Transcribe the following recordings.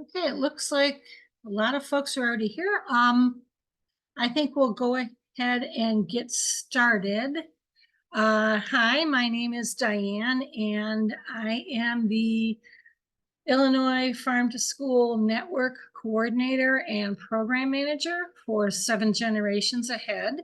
Okay, it looks like a lot of folks are already here. I think we'll go ahead and get started. Hi, my name is Diane, and I am the Illinois Farm to School Network Coordinator and Program Manager for 7 Generations Ahead.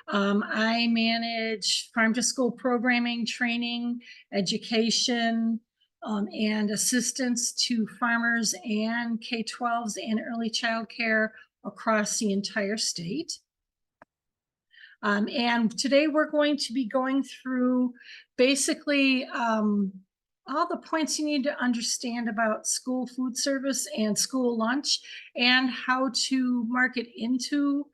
I manage farm to school programming, training, education, and assistance to farmers and K-12s and early child care across the entire state. And today we're going to be going through basically all the points you need to understand about school food service and school lunch and how to market into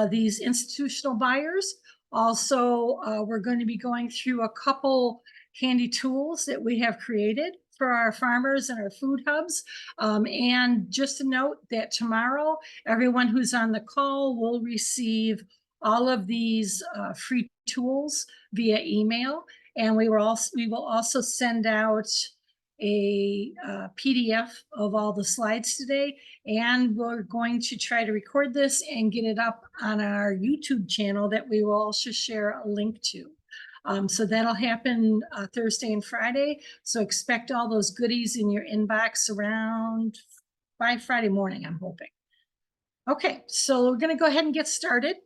these institutional buyers. Also, we're going to be going through a couple handy tools that we have created for our farmers and our food hubs. And just a note that tomorrow, everyone who's on the call will receive all of these free tools via email. And we will also send out a PDF of all the slides today. And we're going to try to record this and get it up on our YouTube channel that we will also share a link to. So that'll happen Thursday and Friday. So expect all those goodies in your inbox around by Friday morning, I'm hoping. Okay, so we're going to go ahead and get started.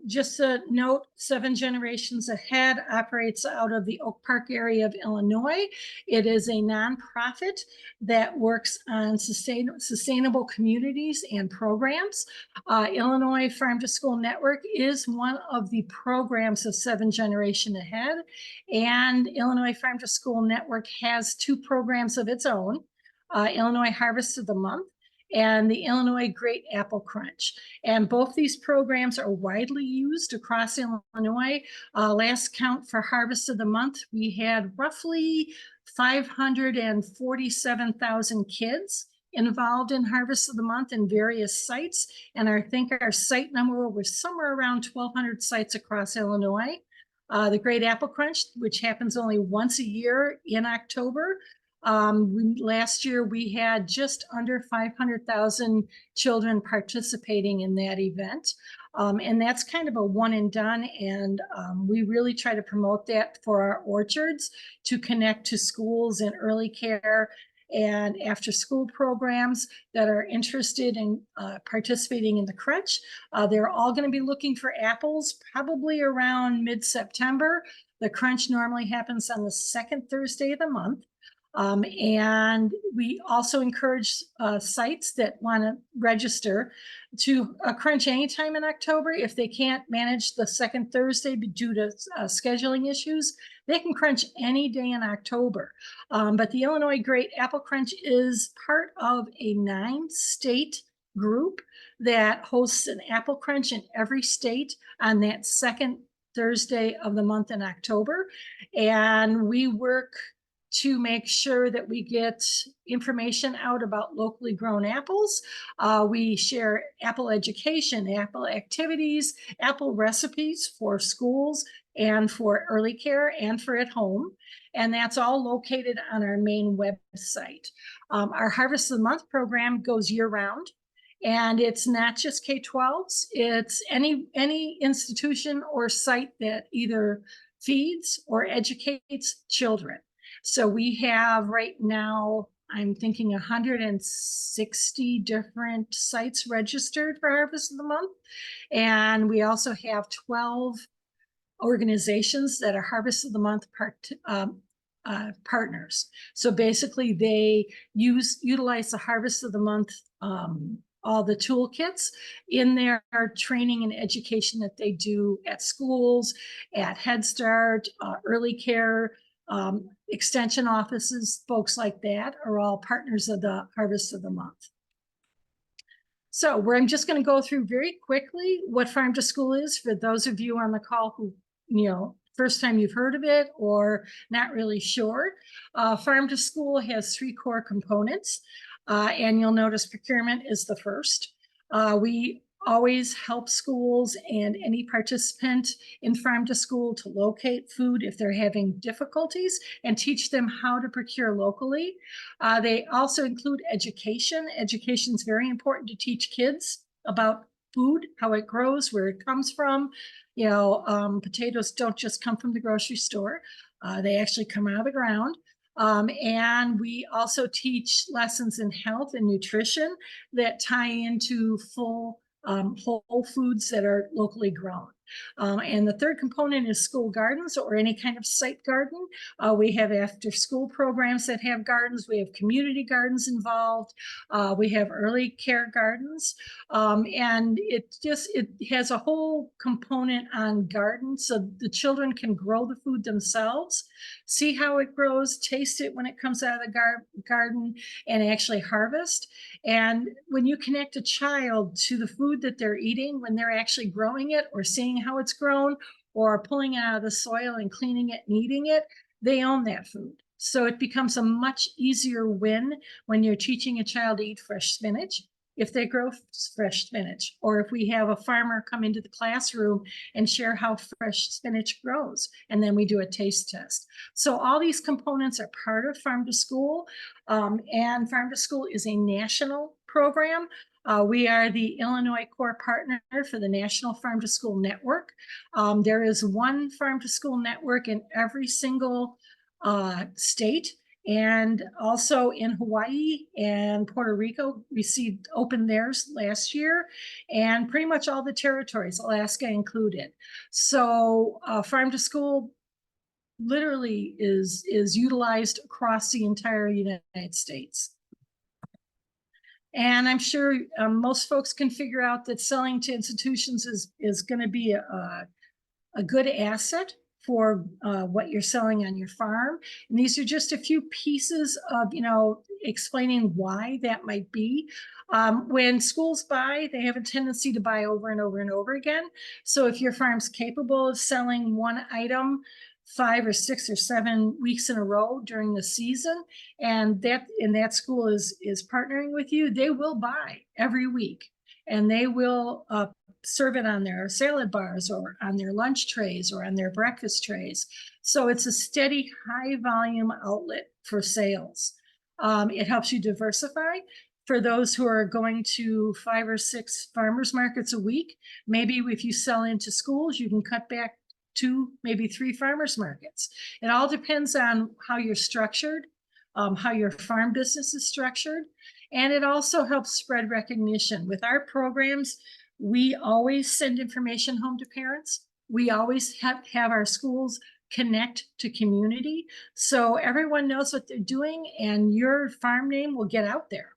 Just a note, 7 Generations Ahead operates out of the Oak Park area of Illinois. It is a nonprofit that works on sustainable communities and programs. Illinois Farm to School Network is one of the programs of 7 Generation Ahead, and Illinois Farm to School Network has two programs of its own, Illinois Harvest of the Month and the Illinois Great Apple Crunch. And both these programs are widely used across Illinois. Last count for Harvest of the Month, we had roughly 547,000 kids involved in Harvest of the Month in various sites. And I think our site number was somewhere around 1,200 sites across Illinois. The Great Apple Crunch, which happens only once a year in October, last year we had just under 500,000 children participating in that event. And that's kind of a one and done. And we really try to promote that for our orchards to connect to schools and early care and after school programs that are interested in participating in the crunch. They're all going to be looking for apples probably around mid-September. The crunch normally happens on the second Thursday of the month. And we also encourage sites that want to register to crunch anytime in October. If they can't manage the second Thursday due to scheduling issues, they can crunch any day in October. But the Illinois Great Apple Crunch is part of a 9-state group that hosts an apple crunch in every state on that second Thursday of the month in October. And we work to make sure that we get information out about locally grown apples. We share apple education, apple activities, apple recipes for schools and for early care and for at home. And that's all located on our main website. Our Harvest of the Month program goes year round. And it's not just K-12s, it's any institution or site that either feeds or educates children. So we have right now, I'm thinking 160 different sites registered for Harvest of the Month. And we also have 12 organizations that are Harvest of the Month partners. So basically they utilize the Harvest of the Month all the toolkits in their training and education that they do at schools, at Head Start, early care, extension offices, folks like that are all partners of the Harvest of the Month. So I'm just going to go through very quickly what Farm to School is for those of you on the call who, first time you've heard of it or not really sure. Farm to School has 3 core components, and you'll notice procurement is the first. We always help schools and any participant in Farm to School to locate food if they're having difficulties and teach them how to procure locally. They also include education. Education is very important to teach kids about food, how it grows, where it comes from. Potatoes don't just come from the grocery store. They actually come out of the ground. And we also teach lessons in health and nutrition that tie into full whole foods that are locally grown. And the third component is school gardens or any kind of site garden. We have after school programs that have gardens. We have community gardens involved. We have early care gardens. And it has a whole component on gardens so the children can grow the food themselves, see how it grows, taste it when it comes out of the garden, and actually harvest. And when you connect a child to the food that they're eating, when they're actually growing it or seeing how it's grown or pulling it out of the soil and cleaning it and eating it, they own that food. So it becomes a much easier win when you're teaching a child to eat fresh spinach, if they grow fresh spinach, or if we have a farmer come into the classroom and share how fresh spinach grows, and then we do a taste test. So all these components are part of Farm to School, and Farm to School is a national program. We are the Illinois core partner for the National Farm to School Network. There is one Farm to School network in every single state. And also in Hawaii and Puerto Rico opened theirs last year, and pretty much all the territories, Alaska included. So Farm to School literally is utilized across the entire United States. And I'm sure most folks can figure out that selling to institutions is going to be a good asset for what you're selling on your farm. And these are just a few pieces of, explaining why that might be. When schools buy, they have a tendency to buy over and over and over again. So if your farm's capable of selling one item 5 or 6 or 7 weeks in a row during the season, and that school is partnering with you, they will buy every week, and they will serve it on their salad bars or on their lunch trays or on their breakfast trays. So it's a steady, high volume outlet for sales. It helps you diversify. For those who are going to 5 or 6 farmers markets a week, maybe if you sell into schools, you can cut back 2, maybe 3 farmers markets. It all depends on how you're structured, how your farm business is structured. And it also helps spread recognition. With our programs, we always send information home to parents. We always have our schools connect to community. So everyone knows what they're doing, and your farm name will get out there.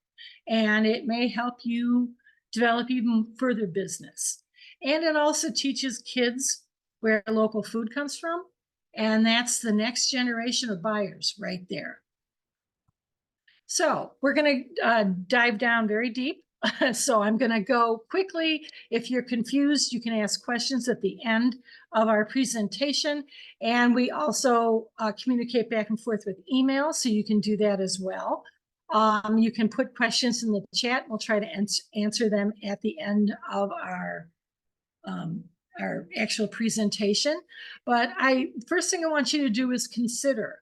And it may help you develop even further business. And it also teaches kids where local food comes from. And that's the next generation of buyers right there. So we're going to dive down very deep. So I'm going to go quickly. If you're confused, you can ask questions at the end of our presentation. And we also communicate back and forth with email, so you can do that as well. You can put questions in the chat. We'll try to answer them at the end of our actual presentation. But first thing I want you to do is consider,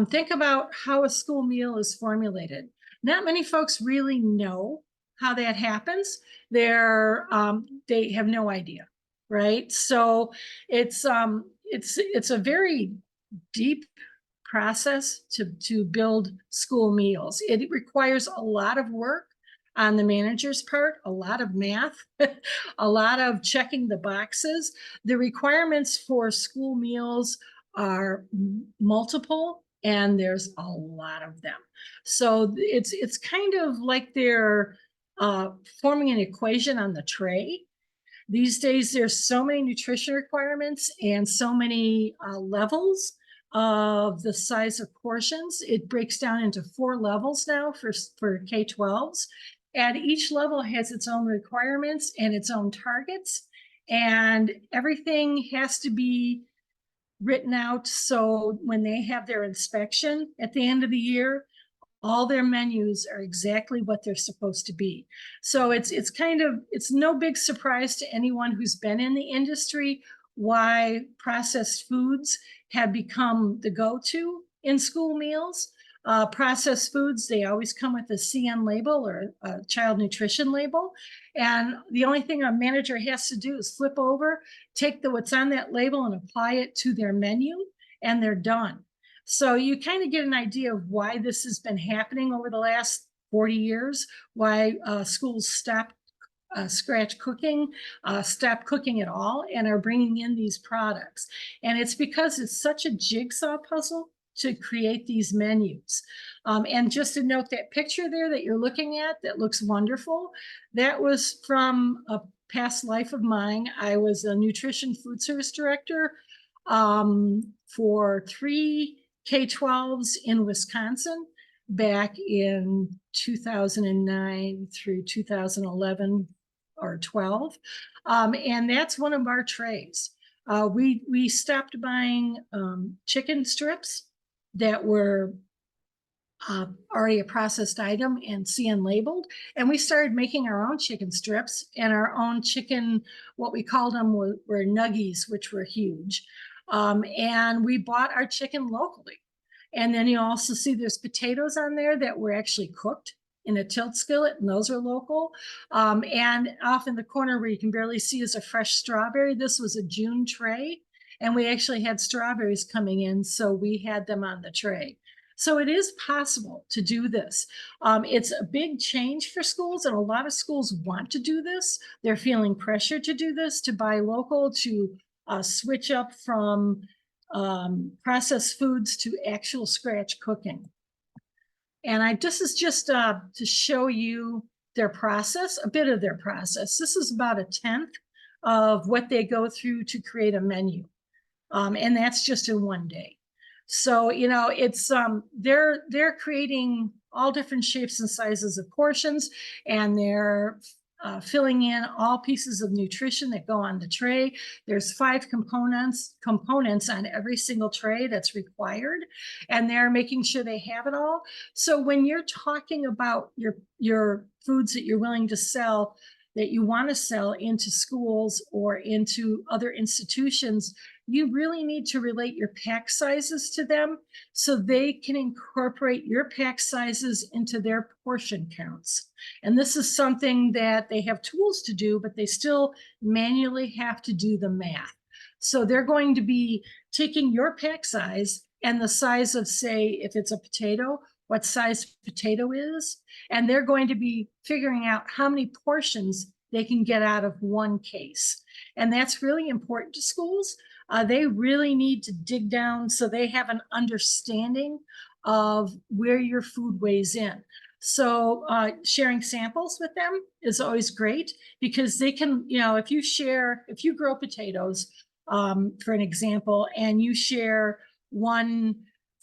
think about how a school meal is formulated. Not many folks really know how that happens. They have no idea, right? So it's a very deep process to build school meals. It requires a lot of work on the manager's part, a lot of math, a lot of checking the boxes. The requirements for school meals are multiple, and there's a lot of them. So it's kind of like they're forming an equation on the tray. These days, there's so many nutrition requirements and so many levels of the size of portions. It breaks down into 4 levels now for K-12s. And each level has its own requirements and its own targets. And everything has to be written out. So when they have their inspection at the end of the year, All their menus are exactly what they're supposed to be. So it's kind of, it's no big surprise to anyone who's been in the industry why processed foods have become the go-to in school meals. Processed foods, they always come with a CN label or a child nutrition label. And the only thing a manager has to do is flip over, take what's on that label and apply it to their menu, and they're done. So you kind of get an idea of why this has been happening over the last 40 years, why schools stopped scratch cooking, stopped cooking at all, and are bringing in these products. And it's because it's such a jigsaw puzzle to create these menus. And just to note, that picture there that you're looking at that looks wonderful, that was from a past life of mine. I was a nutrition food service director for 3 K-12s in Wisconsin back in 2009 through 2011 or 12. And that's one of our trays. We stopped buying chicken strips that were already a processed item and CN labeled. And we started making our own chicken strips and our own chicken, what we called them were nuggies, which were huge. And we bought our chicken locally. And then you also see there's potatoes on there that were actually cooked in a tilt skillet, and those are local. And off in the corner where you can barely see is a fresh strawberry. This was a June tray, and we actually had strawberries coming in, so we had them on the tray. So it is possible to do this. It's a big change for schools, and a lot of schools want to do this. They're feeling pressure to do this, to buy local, to switch up from processed foods to actual scratch cooking. And this is just to show you their process, a bit of their process. This is about 1/10 of what they go through to create a menu. And that's just in one day. So, you know, it's they're creating all different shapes and sizes of portions, and they're filling in all pieces of nutrition that go on the tray. There's 5 components on every single tray that's required, and they're making sure they have it all. So when you're talking about your foods that you're willing to sell, that you want to sell into schools or into other institutions, you really need to relate your pack sizes to them so they can incorporate your pack sizes into their portion counts. And this is something that they have tools to do, but they still manually have to do the math. So they're going to be taking your pack size and the size of, say, if it's a potato, what size potato is, and they're going to be figuring out how many portions they can get out of one case. And that's really important to schools. They really need to dig down so they have an understanding of where your food weighs in. So sharing samples with them is always great, because they can, you know, if you grow potatoes, for an example, and you share 1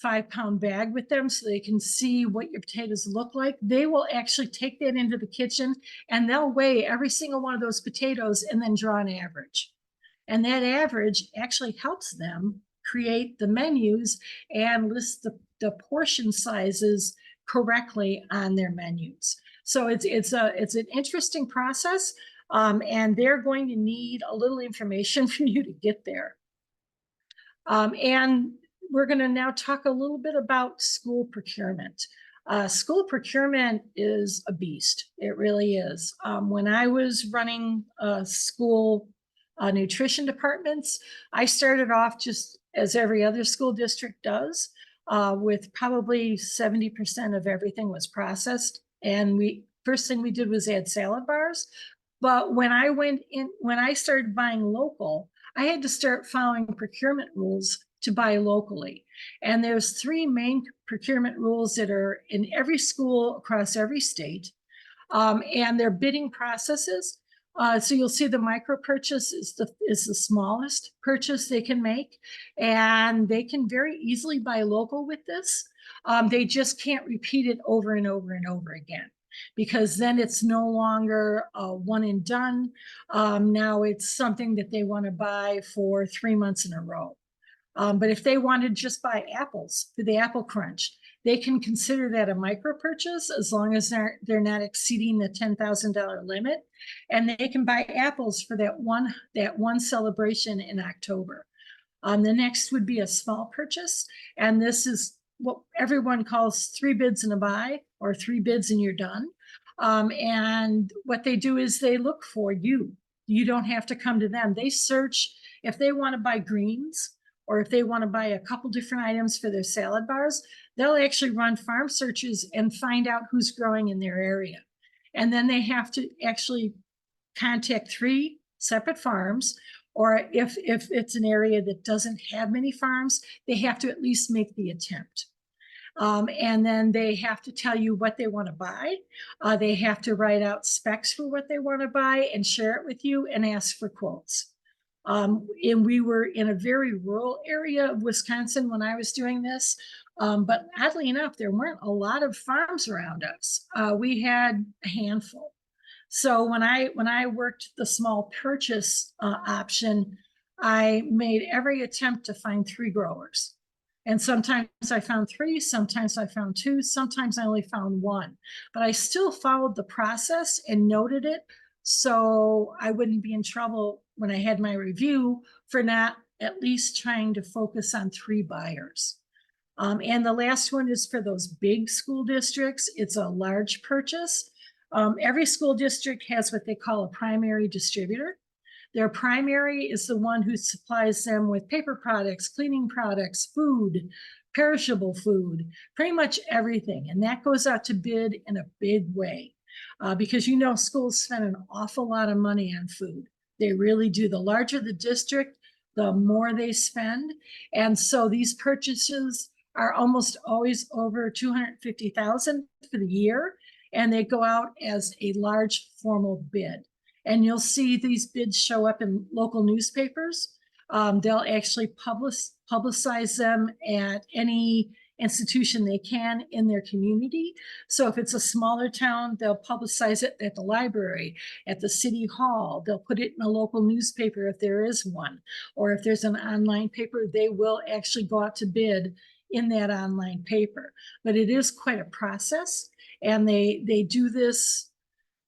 5-pound bag with them so they can see what your potatoes look like, they will actually take that into the kitchen and they'll weigh every single one of those potatoes and then draw an average. And that average actually helps them create the menus and list the portion sizes correctly on their menus. So it's an interesting process, and they're going to need a little information from you to get there. And we're going to now talk a little bit about school procurement. School procurement is a beast. It really is. When I was running school nutrition departments, I started off just as every other school district does, with probably 70% of everything was processed. And first thing we did was add salad bars. But when I started buying local, I had to start following procurement rules to buy locally. And there's 3 main procurement rules that are in every school across every state. And they're bidding processes. So you'll see the micro purchase is the smallest purchase they can make. And they can very easily buy local with this. They just can't repeat it over and over and over again, because then it's no longer a one and done. Now it's something that they want to buy for 3 months in a row. But if they wanted to just buy apples for the apple crunch, they can consider that a micro purchase as long as they're not exceeding the $10,000 limit. And they can buy apples for that one celebration in October. The next would be a small purchase. And this is what everyone calls 3 bids and a buy, or 3 bids and you're done. And what they do is they look for you. You don't have to come to them. They search if they want to buy greens, or if they want to buy a couple different items for their salad bars. They'll actually run farm searches and find out who's growing in their area. And then they have to actually contact 3 separate farms, or if it's an area that doesn't have many farms, they have to at least make the attempt. And then they have to tell you what they want to buy. They have to write out specs for what they want to buy and share it with you and ask for quotes. And we were in a very rural area of Wisconsin when I was doing this. But oddly enough, there weren't a lot of farms around us. We had a handful. So when I worked the small purchase option, I made every attempt to find 3 growers. And sometimes I found 3, sometimes I found 2, sometimes I only found 1. But I still followed the process and noted it, so I wouldn't be in trouble when I had my review for not at least trying to focus on 3 buyers. And the last one is for those big school districts. It's a large purchase. Every school district has what they call a primary distributor. Their primary is the one who supplies them with paper products, cleaning products, food, perishable food, pretty much everything. And that goes out to bid in a big way because schools spend an awful lot of money on food. They really do. The larger the district, the more they spend. And so these purchases are almost always over $250,000 for the year. And they go out as a large formal bid. And you'll see these bids show up in local newspapers. They'll actually publicize them at any institution they can in their community. So if it's a smaller town, they'll publicize it at the library, at the city hall. They'll put it in a local newspaper if there is one. Or if there's an online paper, they will actually go out to bid in that online paper. But it is quite a process. And they do this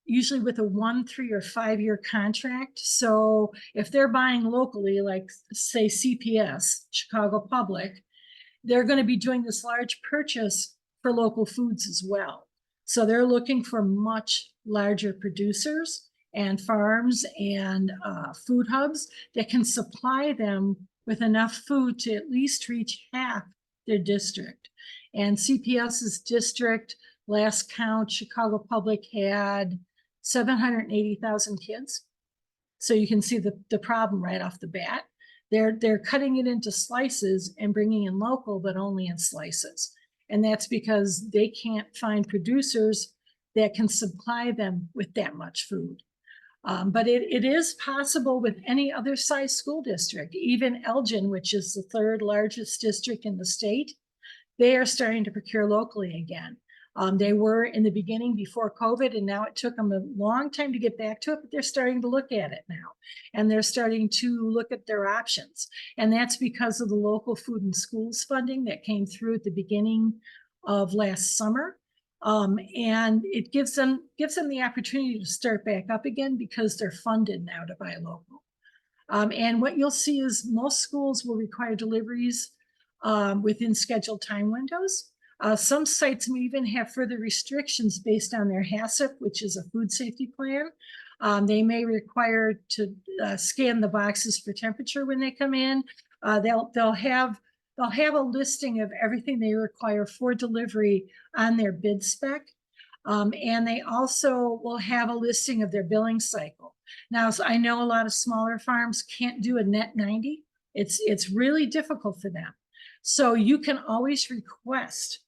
usually with a 1, 3, or 5-year contract. So if they're buying locally, like say CPS, Chicago Public, they're going to be doing this large purchase for local foods as well. So they're looking for much larger producers and farms and food hubs that can supply them with enough food to at least reach half their district. And CPS's district, last count, Chicago Public had 780,000 kids. So you can see the problem right off the bat. They're cutting it into slices and bringing in local, but only in slices. And that's because they can't find producers that can supply them with that much food. But it is possible with any other size school district. Even Elgin, which is the 3rd largest district in the state, they are starting to procure locally again. They were in the beginning before COVID, and now it took them a long time to get back to it, but they're starting to look at it now. And they're starting to look at their options. And that's because of the local food and schools funding that came through at the beginning of last summer. And it gives them the opportunity to start back up again because they're funded now to buy local. And what you'll see is most schools will require deliveries within scheduled time windows. Some sites may even have further restrictions based on their HACCP, which is a food safety plan. They may require to scan the boxes for temperature when they come in. They'll have a listing of everything they require for delivery on their bid spec. And they also will have a listing of their billing cycle. Now, so I know a lot of smaller farms can't do a net 90. It's really difficult for them. So you can always request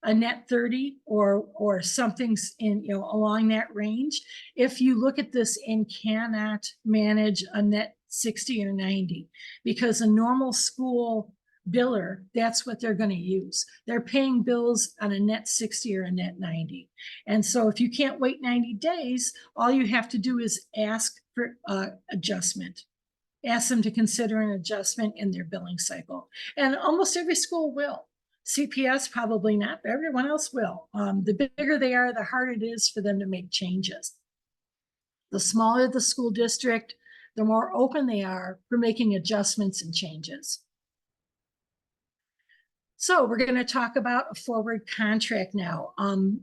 a net 30 or something's in along that range if you look at this and cannot manage a net 60 or 90, because a normal school biller, that's what they're going to use. They're paying bills on a net 60 or a net 90. And so if you can't wait 90 days, all you have to do is ask for adjustment. Ask them to consider an adjustment in their billing cycle. And almost every school will. CPS probably not, but everyone else will. The bigger they are, the harder it is for them to make changes. The smaller the school district, the more open they are for making adjustments and changes. So we're going to talk about a forward contract now. I'm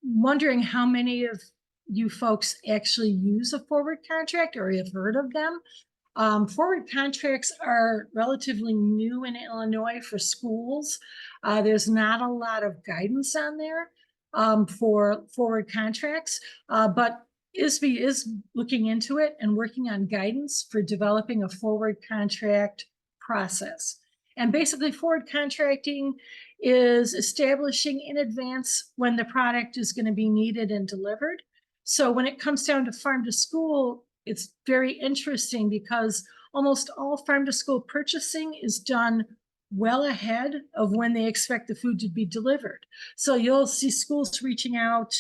wondering how many of you folks actually use a forward contract or have heard of them. Forward contracts are relatively new in Illinois for schools. There's not a lot of guidance on there for forward contracts, but ISB is looking into it and working on guidance for developing a forward contract process. And basically, forward contracting is establishing in advance when the product is going to be needed and delivered. So when it comes down to farm to school, it's very interesting because almost all farm to school purchasing is done well ahead of when they expect the food to be delivered. So you'll see schools reaching out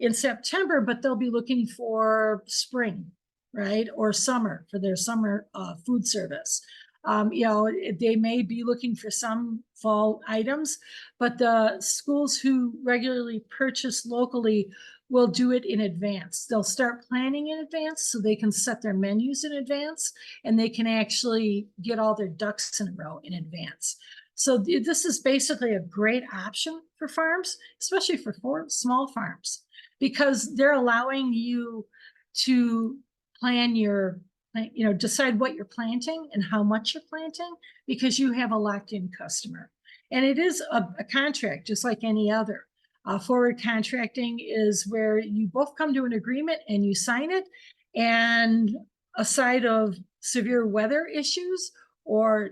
in September, but they'll be looking for spring, right? Or summer for their summer food service. They may be looking for some fall items, but the schools who regularly purchase locally will do it in advance. They'll start planning in advance so they can set their menus in advance and they can actually get all their ducks in a row in advance. So this is basically a great option for farms, especially for small farms, because they're allowing you to plan your, decide what you're planting and how much you're planting because you have a locked-in customer. And it is a contract just like any other. Forward contracting is where you both come to an agreement and you sign it. And aside of severe weather issues or,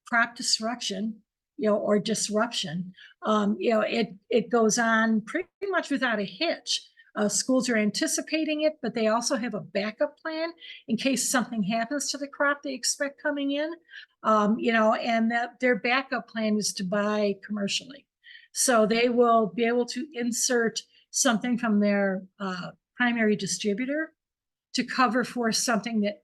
crop destruction, or disruption, it goes on pretty much without a hitch. Schools are anticipating it, but they also have a backup plan in case something happens to the crop they expect coming in, and that their backup plan is to buy commercially. So they will be able to insert something from their primary distributor to cover for something that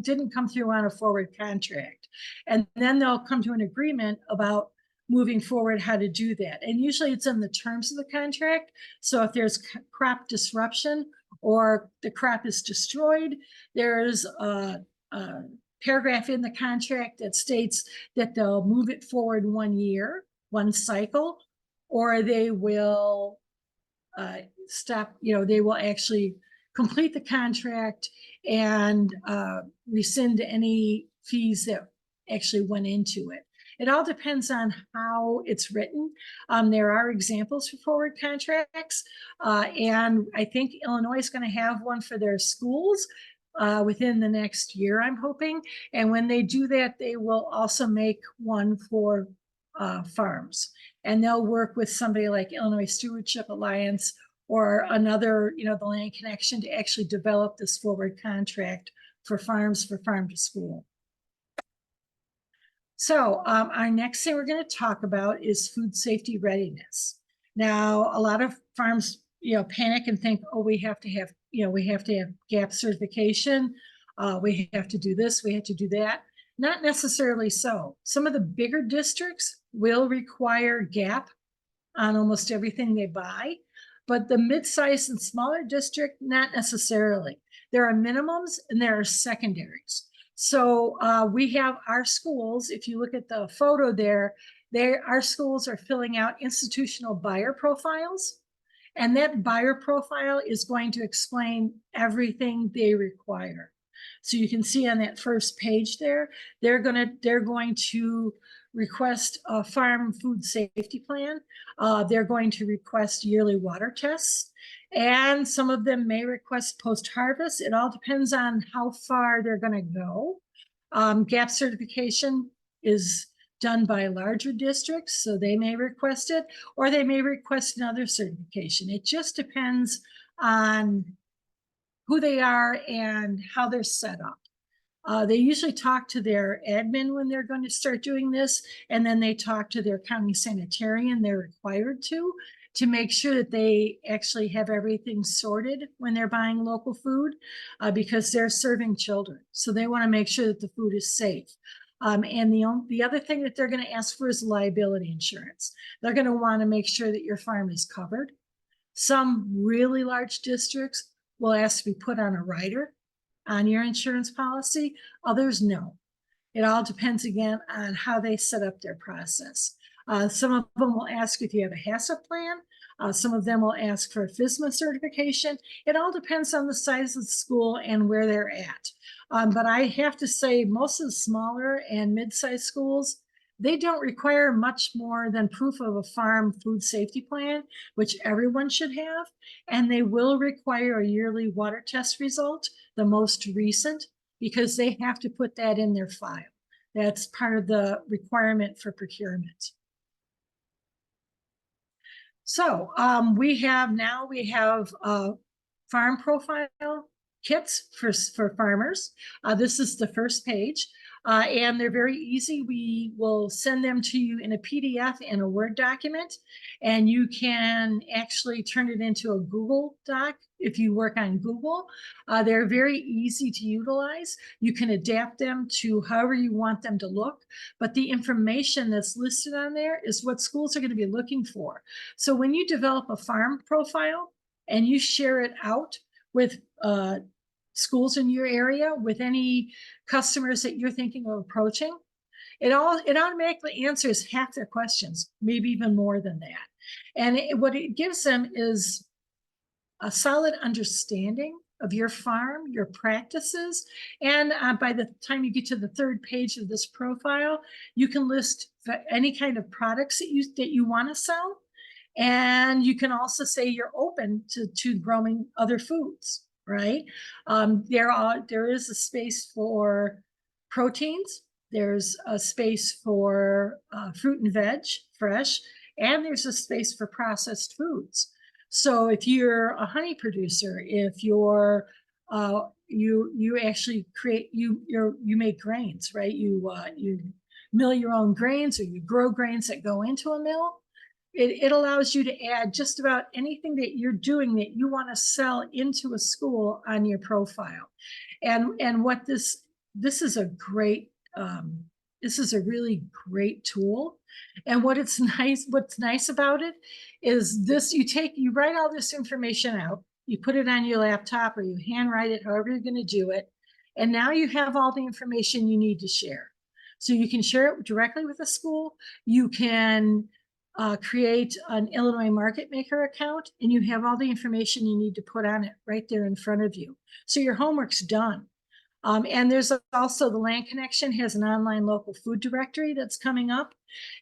didn't come through on a forward contract. And then they'll come to an agreement about moving forward how to do that. And usually it's in the terms of the contract. So if there's crop disruption or the crop is destroyed, there's a paragraph in the contract that states that they'll move it forward 1 year, one cycle, or they will stop, they will actually complete the contract and rescind any fees that actually went into it. It all depends on how it's written. There are examples for forward contracts, and I think Illinois is going to have one for their schools within the next year, I'm hoping. And when they do that, they will also make one for farms. And they'll work with somebody like Illinois Stewardship Alliance or another, the Land Connection to actually develop this forward contract for farms for farm to school. So our next thing we're going to talk about is food safety readiness. Now, a lot of farms, panic and think, oh, we have to have GAP certification. We have to do this, we have to do that. Not necessarily so. Some of the bigger districts will require GAP on almost everything they buy, but the mid-sized and smaller district, not necessarily. There are minimums and there are secondaries. So we have our schools, if you look at the photo there, our schools are filling out institutional buyer profiles. And that buyer profile is going to explain everything they require. So you can see on that first page there, they're going to request a farm food safety plan. They're going to request yearly water tests. And some of them may request post-harvest. It all depends on how far they're going to go. GAP certification is done by larger districts, so they may request it, or they may request another certification. It just depends on who they are and how they're set up. They usually talk to their admin when they're going to start doing this, and then they talk to their county sanitarian, they're required to make sure that they actually have everything sorted when they're buying local food, because they're serving children. So they want to make sure that the food is safe. And the other thing that they're going to ask for is liability insurance. They're going to want to make sure that your farm is covered. Some really large districts will ask to be put on a rider on your insurance policy. Others, no. It all depends again on how they set up their process. Some of them will ask if you have a HACCP plan. Some of them will ask for a FSMA certification. It all depends on the size of the school and where they're at. But I have to say, most of the smaller and mid-sized schools, they don't require much more than proof of a farm food safety plan, which everyone should have. And they will require a yearly water test result, the most recent, because they have to put that in their file. That's part of the requirement for procurement. So we have farm profile kits for farmers. This is the first page. And they're very easy. We will send them to you in a PDF and a Word document, and you can actually turn it into a Google Doc if you work on Google. They're very easy to utilize. You can adapt them to however you want them to look, but the information that's listed on there is what schools are going to be looking for. So when you develop a farm profile and you share it out with schools in your area, with any customers that you're thinking of approaching, it automatically answers half their questions, maybe even more than that. And what it gives them is a solid understanding of your farm, your practices. And by the time you get to the third page of this profile, you can list any kind of products that you want to sell. And you can also say you're open to growing other foods, right? There is a space for proteins. There's a space for fruit and veg, fresh, and there's a space for processed foods. So if you're a honey producer, if you're you actually create you make grains, right? You mill your own grains, or you grow grains that go into a mill. It allows you to add just about anything that you're doing that you want to sell into a school on your profile. And what this is a great this is a really great tool. And what's nice about it is this: you write all this information out, you put it on your laptop, or you handwrite it, however you're going to do it, and now you have all the information you need to share. So you can share it directly with the school. You can create an Illinois Market Maker account, and you have all the information you need to put on it right there in front of you. So your homework's done. And there's also the Land Connection has an online local food directory that's coming up,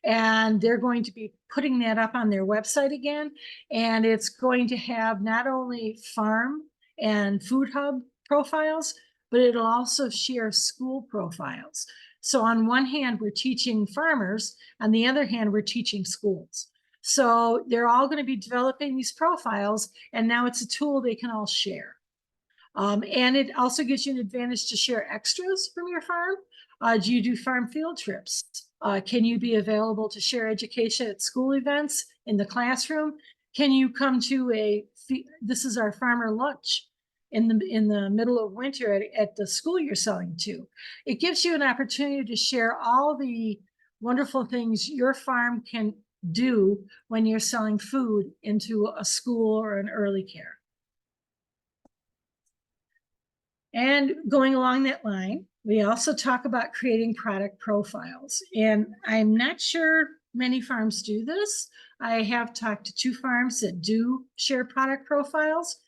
and they're going to be putting that up on their website again. And it's going to have not only farm and food hub profiles, but it'll also share school profiles. So on one hand, we're teaching farmers. On the other hand, we're teaching schools. So they're all going to be developing these profiles, and now it's a tool they can all share. And it also gives you an advantage to share extras from your farm. Do you do farm field trips? Can you be available to share education at school events in the classroom? Can you come to this is our farmer lunch in the middle of winter at the school you're selling to? It gives you an opportunity to share all the wonderful things your farm can do when you're selling food into a school or an early care. And going along that line, we also talk about creating product profiles. And I'm not sure many farms do this. I have talked to 2 farms that do share product profiles.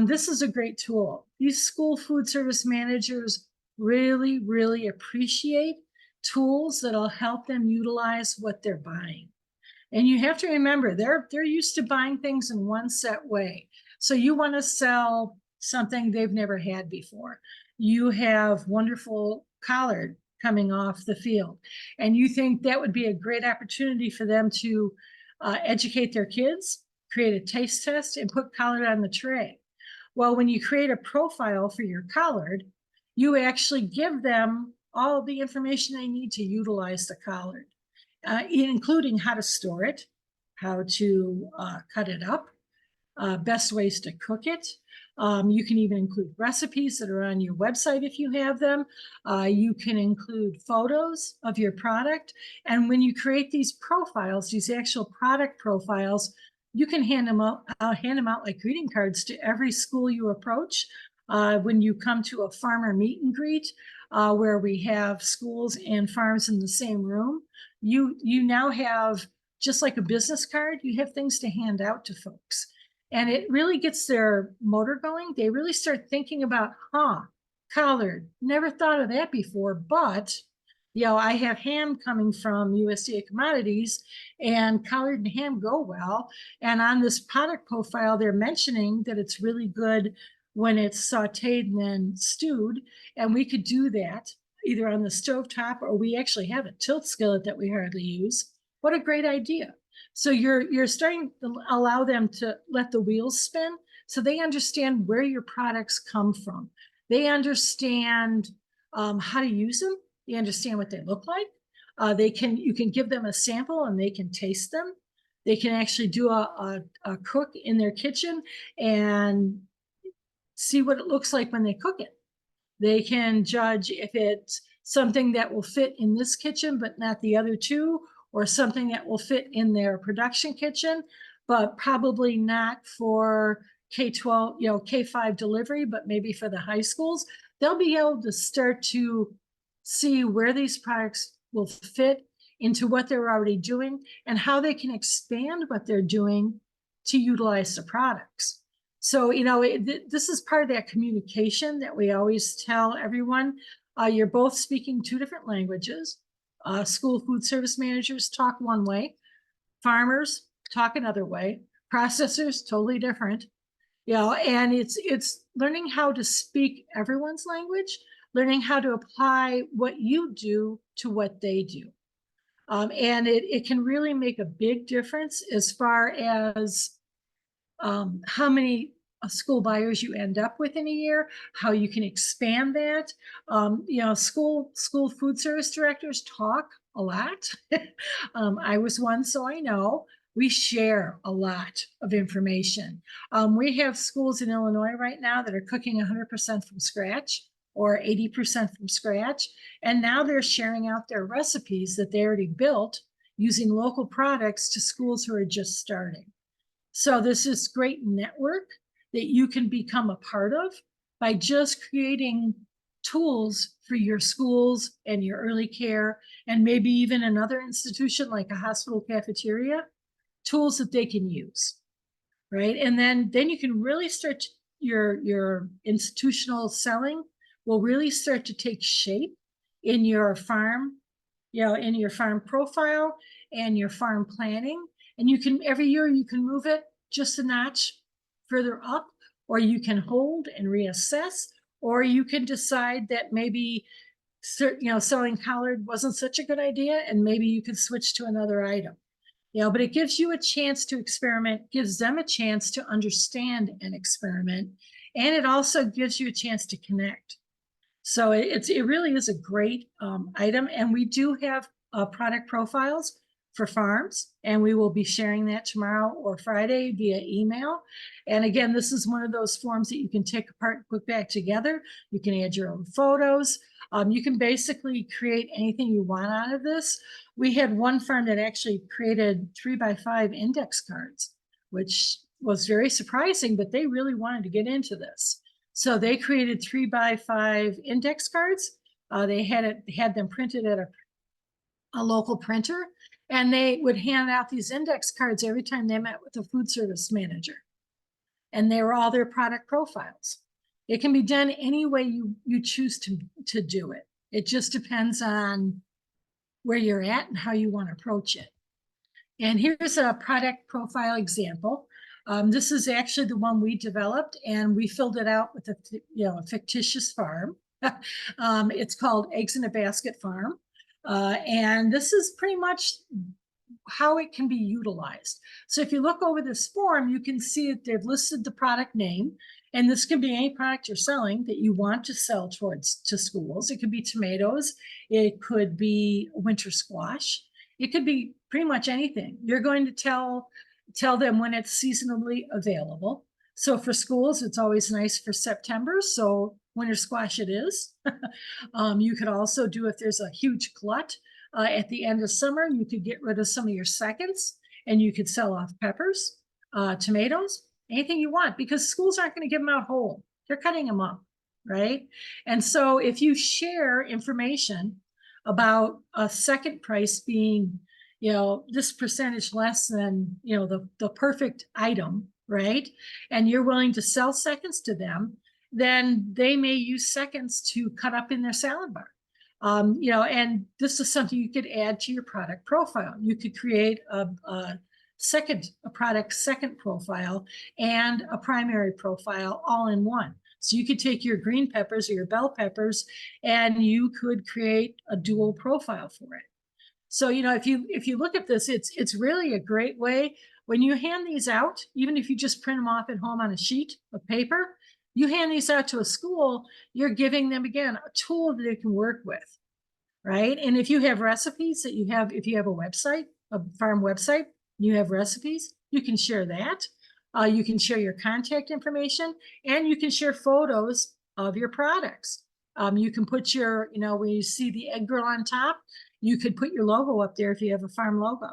This is a great tool. These school food service managers really, really appreciate tools that'll help them utilize what they're buying. And you have to remember, they're used to buying things in one set way. So you want to sell something they've never had before. You have wonderful collard coming off the field, and you think that would be a great opportunity for them to educate their kids, create a taste test, and put collard on the tray. Well, when you create a profile for your collard, you actually give them all the information they need to utilize the collard, including how to store it, how to cut it up, best ways to cook it, You can even include recipes that are on your website if you have them. You can include photos of your product. And when you create these profiles, these actual product profiles, you can hand them out like greeting cards to every school you approach. When you come to a farmer meet and greet, where we have schools and farms in the same room, you now have, just like a business card, you have things to hand out to folks. And it really gets their motor going. They really start thinking about, collard, never thought of that before, but I have ham coming from USDA Commodities, and collard and ham go well. And on this product profile, they're mentioning that it's really good when it's sauteed and then stewed. And we could do that either on the stovetop, or we actually have a tilt skillet that we hardly use. What a great idea. So you're starting to allow them to let the wheels spin, so they understand where your products come from. They understand how to use them. They understand what they look like. You can give them a sample and they can taste them. They can actually do a cook in their kitchen and see what it looks like when they cook it. They can judge if it's something that will fit in this kitchen, but not the other two, or something that will fit in their production kitchen, but probably not for K-12, K-5 delivery, but maybe for the high schools. They'll be able to start to see where these products will fit into what they're already doing and how they can expand what they're doing to utilize the products. So, this is part of that communication that we always tell everyone. You're both speaking two different languages. School food service managers talk one way, farmers talk another way, processors totally different. And it's learning how to speak everyone's language, learning how to apply what you do to what they do. And it can really make a big difference as far as how many school buyers you end up with in a year, how you can expand that. School food service directors talk a lot. I was one, so I know. We share a lot of information. We have schools in Illinois right now that are cooking 100% from scratch or 80% from scratch. And now they're sharing out their recipes that they already built using local products to schools who are just starting. So this is great network that you can become a part of by just creating tools for your schools and your early care, and maybe even another institution like a hospital cafeteria, tools that they can use, right? And then you can really start your institutional selling will really start to take shape in your farm, in your farm profile and your farm planning. And you can, every year you can move it just a notch further up, or you can hold and reassess, or you can decide that maybe selling collard wasn't such a good idea, and maybe you could switch to another item. But it gives you a chance to experiment, gives them a chance to understand and experiment, and it also gives you a chance to connect. So it really is a great item, and we do have product profiles for farms, and we will be sharing that tomorrow or Friday via email. And again, this is one of those forms that you can take apart and put back together. You can add your own photos. You can basically create anything you want out of this. We had one farm that actually created 3x5 index cards, which was very surprising, but they really wanted to get into this. So they created 3x5 index cards. They had them printed at a local printer, and they would hand out these index cards every time they met with a food service manager. And they were all their product profiles. It can be done any way you choose to do it. It just depends on where you're at and how you want to approach it. And here's a product profile example. This is actually the one we developed, and we filled it out with a fictitious farm. It's called Eggs in a Basket Farm. And this is pretty much how it can be utilized. So if you look over this form, you can see that they've listed the product name, and this can be any product you're selling that you want to sell to schools. It could be tomatoes, it could be winter squash, it could be pretty much anything. You're going to tell them when it's seasonally available. So for schools, it's always nice for September. So winter squash it is. You could also do, if there's a huge glut at the end of summer, you could get rid of some of your seconds and you could sell off peppers, tomatoes, anything you want, because schools aren't going to give them out whole. They're cutting them up, right? And so if you share information about a second price being, this percentage less than, the perfect item, right? And you're willing to sell seconds to them, then they may use seconds to cut up in their salad bar. And this is something you could add to your product profile. You could create a product second profile and a primary profile all in one. So you could take your green peppers or your bell peppers and you could create a dual profile for it. So, if you look at this, it's really a great way. When you hand these out, even if you just print them off at home on a sheet of paper, you hand these out to a school, you're giving them, again, a tool that they can work with, right? And if you have recipes if you have a website, a farm website, you have recipes, you can share that. You can share your contact information, and you can share photos of your products. You can put your, when you see the egg grill on top, you could put your logo up there if you have a farm logo.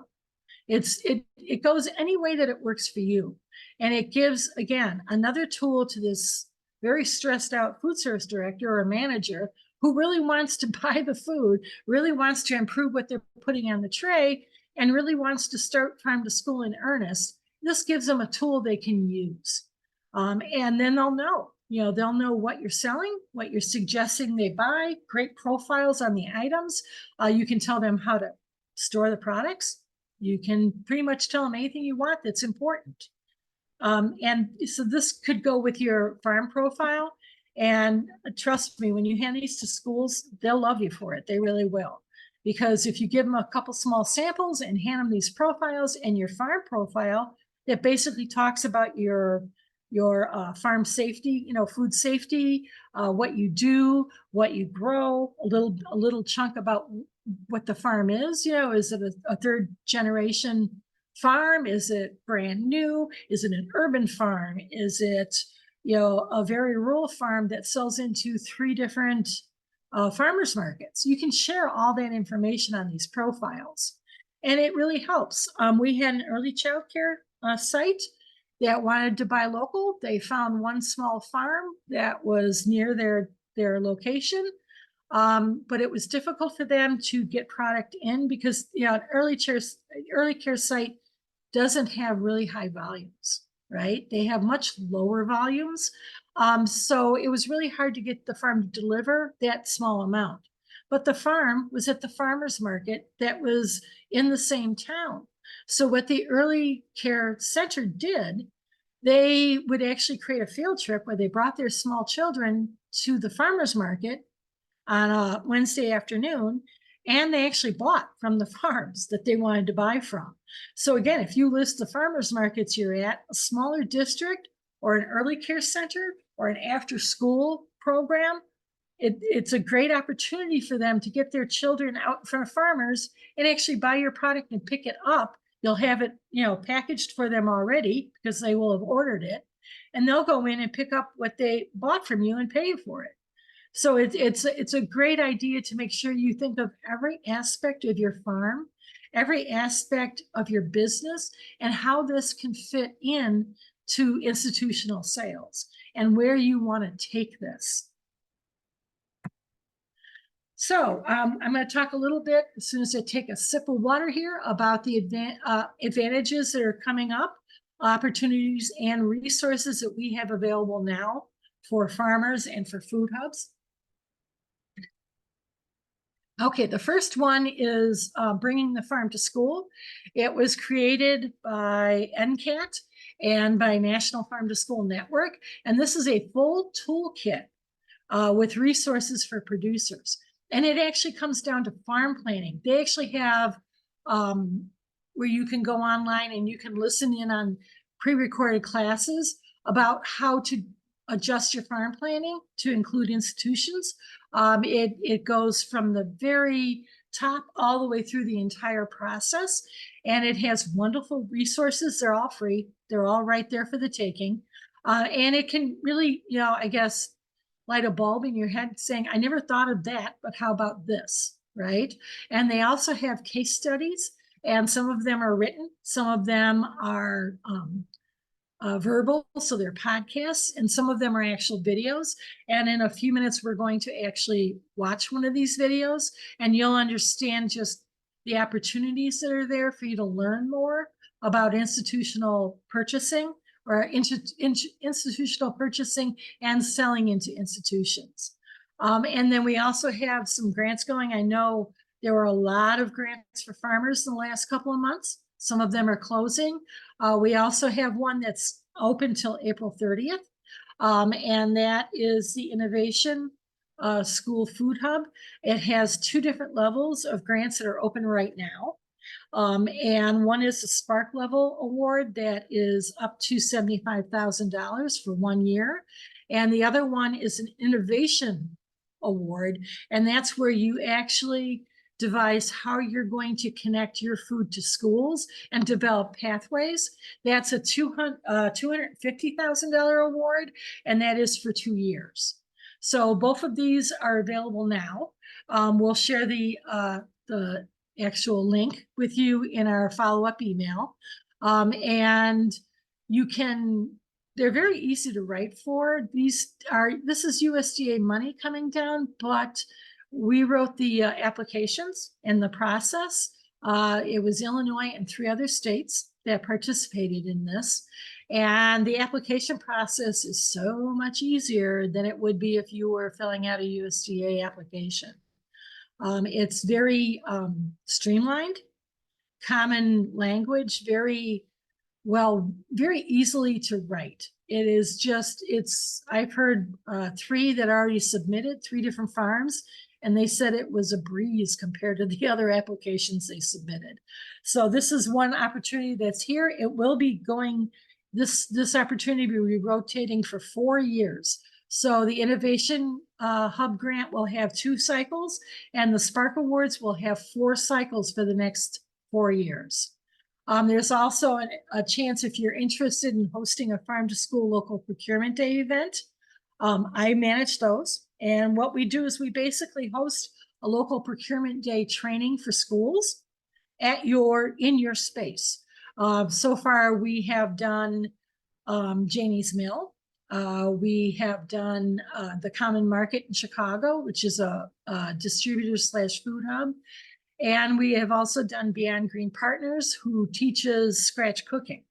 It goes any way that it works for you. And it gives, again, another tool to this very stressed out food service director or manager who really wants to buy the food, really wants to improve what they're putting on the tray, and really wants to start farm to school in earnest. This gives them a tool they can use. And then they'll know, they'll know what you're selling, what you're suggesting they buy, great profiles on the items. You can tell them how to store the products. You can pretty much tell them anything you want that's important. And so this could go with your farm profile. And trust me, when you hand these to schools, they'll love you for it. They really will. Because if you give them a couple small samples and hand them these profiles and your farm profile that basically talks about your farm safety, food safety, what you do, what you grow, a little chunk about what the farm is, is it a third generation farm? Is it brand new? Is it an urban farm? Is it, a very rural farm that sells into 3 different farmers markets? You can share all that information on these profiles, and it really helps. We had an early childcare site that wanted to buy local. They found one small farm that was near their location, but it was difficult for them to get product in because an early care site doesn't have really high volumes, right? They have much lower volumes. So it was really hard to get the farm to deliver that small amount. But the farm was at the farmer's market that was in the same town. So what the early care center did, they would actually create a field trip where they brought their small children to the farmer's market on a Wednesday afternoon, and they actually bought from the farms that they wanted to buy from. So again, if you list the farmers markets you're at, a smaller district or an early care center or an after school program, it's a great opportunity for them to get their children out in front of farmers and actually buy your product and pick it up. You'll have it, packaged for them already because they will have ordered it, and they'll go in and pick up what they bought from you and pay you for it. So it's a great idea to make sure you think of every aspect of your farm, every aspect of your business, and how this can fit in to institutional sales and where you want to take this. So I'm going to talk a little bit, as soon as I take a sip of water here, about the advantages that are coming up, opportunities and resources that we have available now for farmers and for food hubs. Okay, the first one is bringing the farm to school. It was created by NCAT and by National Farm to School Network. And this is a full toolkit with resources for producers. And it actually comes down to farm planning. They actually have where you can go online and you can listen in on pre-recorded classes about how to adjust your farm planning to include institutions. It goes from the very top all the way through the entire process, and it has wonderful resources. They're all free. They're all right there for the taking. And it can really, I guess, light a bulb in your head saying, I never thought of that, but how about this, right? And they also have case studies, and some of them are written, some of them are verbal, so they're podcasts, and some of them are actual videos. And in a few minutes, we're going to actually watch one of these videos, and you'll understand just the opportunities that are there for you to learn more about institutional purchasing or institutional purchasing and selling into institutions. And then we also have some grants going. I know there were a lot of grants for farmers in the last couple of months. Some of them are closing. We also have one that's open till April 30th. And that is the Innovation School Food Hub. It has 2 different levels of grants that are open right now. And one is a Spark Level Award that is up to $75,000 for 1 year. And the other one is an Innovation Award. And that's where you actually devise how you're going to connect your food to schools and develop pathways. That's a $250,000 award, and that is for 2 years. So both of these are available now. We'll share the actual link with you in our follow-up email. And you can, they're very easy to write for. This is USDA money coming down, but we wrote the applications and the process. It was Illinois and 3 other states that participated in this. And the application process is so much easier than it would be if you were filling out a USDA application. It's very streamlined, common language, very easily to write. It is just, I've heard 3 that already submitted, 3 different farms, and they said it was a breeze compared to the other applications they submitted. So this is one opportunity that's here. It will be going, this opportunity will be rotating for 4 years. So the Innovation Hub grant will have 2 cycles, and the Spark Awards will have 4 cycles for the next 4 years. There's also a chance, if you're interested in hosting a Farm to School Local Procurement Day event. I manage those. And what we do is we basically host a local procurement day training for schools in your space. So far, we have done Janie's Mill. We have done the Common Market in Chicago, which is a distributor/food hub. And we have also done Beyond Green Partners, who teaches scratch cooking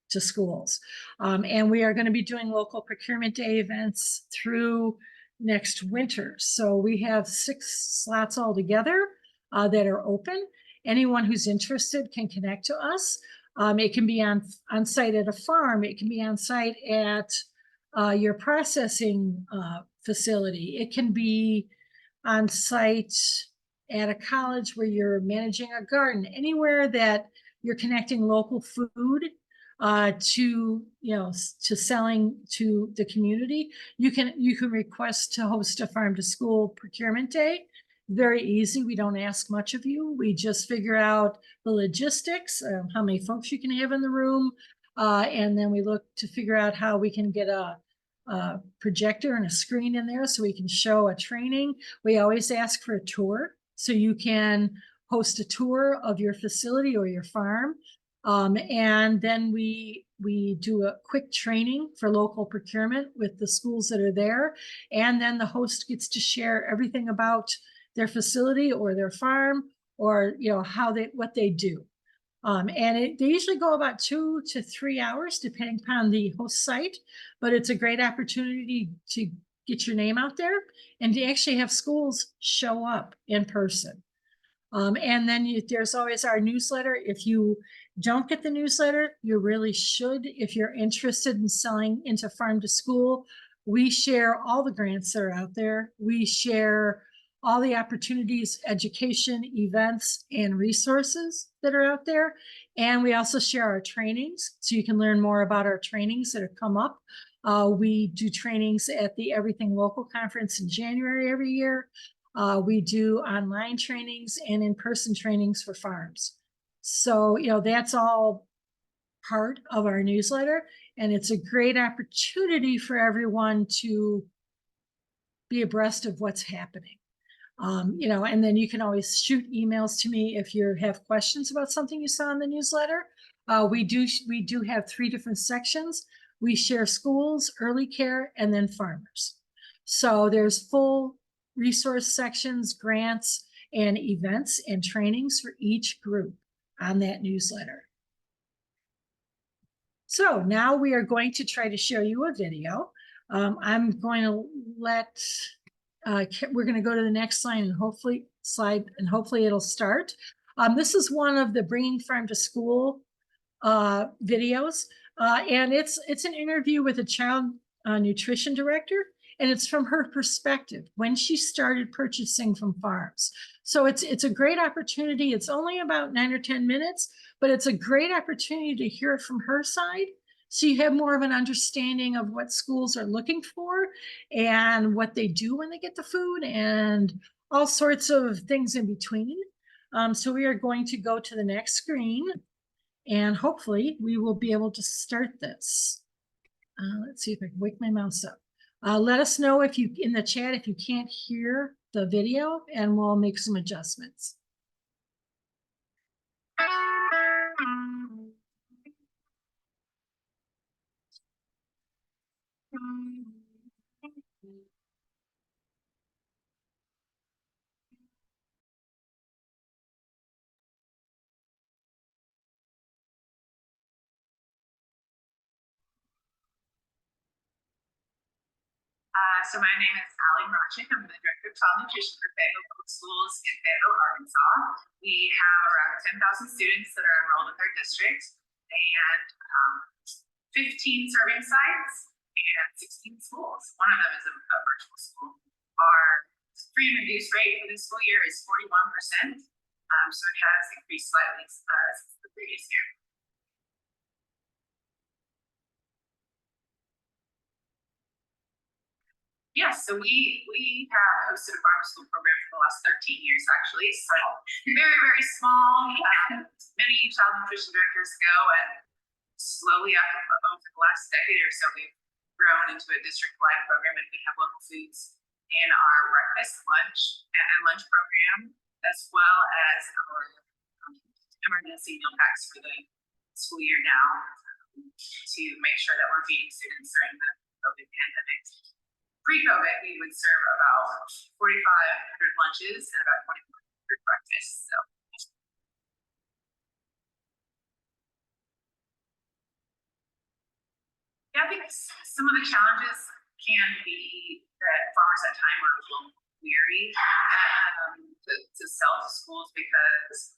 to schools. And we are going to be doing local procurement day events through next winter. So we have 6 slots altogether that are open. Anyone who's interested can connect to us. It can be on site at a farm. It can be on site at your processing facility. It can be on site at a college where you're managing a garden. Anywhere that you're connecting local food to selling to the community, you can request to host a Farm to School procurement day. Very easy. We don't ask much of you. We just figure out the logistics, how many folks you can have in the room, and then we look to figure out how we can get a projector and a screen in there so we can show a training. We always ask for a tour, so you can host a tour of your facility or your farm. And then we do a quick training for local procurement with the schools that are there. And then the host gets to share everything about their facility or their farm, or what they do. And they usually go about 2 to 3 hours, depending upon the host site. But it's a great opportunity to get your name out there and to actually have schools show up in person. And then there's always our newsletter. If you don't get the newsletter, you really should. If you're interested in selling into Farm to School, we share all the grants that are out there. We share all the opportunities, education, events, and resources that are out there. And we also share our trainings, so you can learn more about our trainings that have come up. We do trainings at the Everything Local Conference in January every year. We do online trainings and in-person trainings for farms. So, that's all part of our newsletter. And it's a great opportunity for everyone to be abreast of what's happening. You know, and then you can always shoot emails to me if you have questions about something you saw in the newsletter. We do have 3 different sections. We share schools, early care, and then farmers. So there's full resource sections, grants, and events and trainings for each group on that newsletter. So now we are going to try to show you a video. I'm going to let we're going to go to the next slide and hopefully it'll start. This is one of the Bringing Farm to School videos, and it's an interview with a child nutrition director, and it's from her perspective when she started purchasing from farms. So it's a great opportunity. It's only about 9 or 10 minutes, but it's a great opportunity to hear it from her side. So you have more of an understanding of what schools are looking for and what they do when they get the food and all sorts of things in between. So we are going to go to the next screen and hopefully we will be able to start this. Let's see if I can wake my mouse up. Let us know if you in the chat if you can't hear the video and we'll make some adjustments. So my name is Allie Mrochik. I'm the Director of Child Nutrition for Fayetteville Public Schools in Fayetteville, Arkansas. We have around 10,000 students that are enrolled with our district and 15 serving sites and 16 schools. One of them is a virtual school. Our free and reduced rate for this school year is 41%. So it has increased slightly since the previous year. Yes, so we have hosted a farm to school program for the last 13 years, actually. So very, very small. Many child nutrition directors go, and slowly over the last decade or so, we've grown into a district-wide program, and we have local foods in our breakfast, lunch, and lunch program, as well as our emergency meal packs for the school year now to make sure that we're feeding students during the COVID pandemic. Pre-COVID, we would serve about 4,500 lunches and about 2,100 breakfasts. So, yeah, I think some of the challenges can be that farmers at times are a little weary to sell to schools because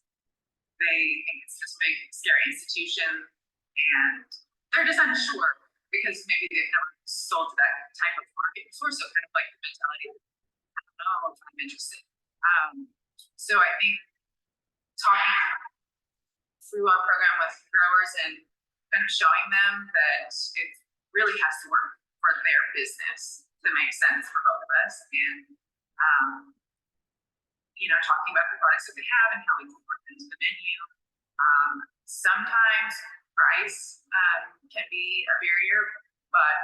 they think it's just a big, scary institution, and they're just unsure because maybe they've never sold to that type of market before. So kind of like the mentality, I don't know if I'm interested. So I think talking through our program with growers and kind of showing them that it really has to work for their business to make sense for both of us, and you know, talking about the products that we have and how we can work into the menu. Sometimes price can be a barrier, but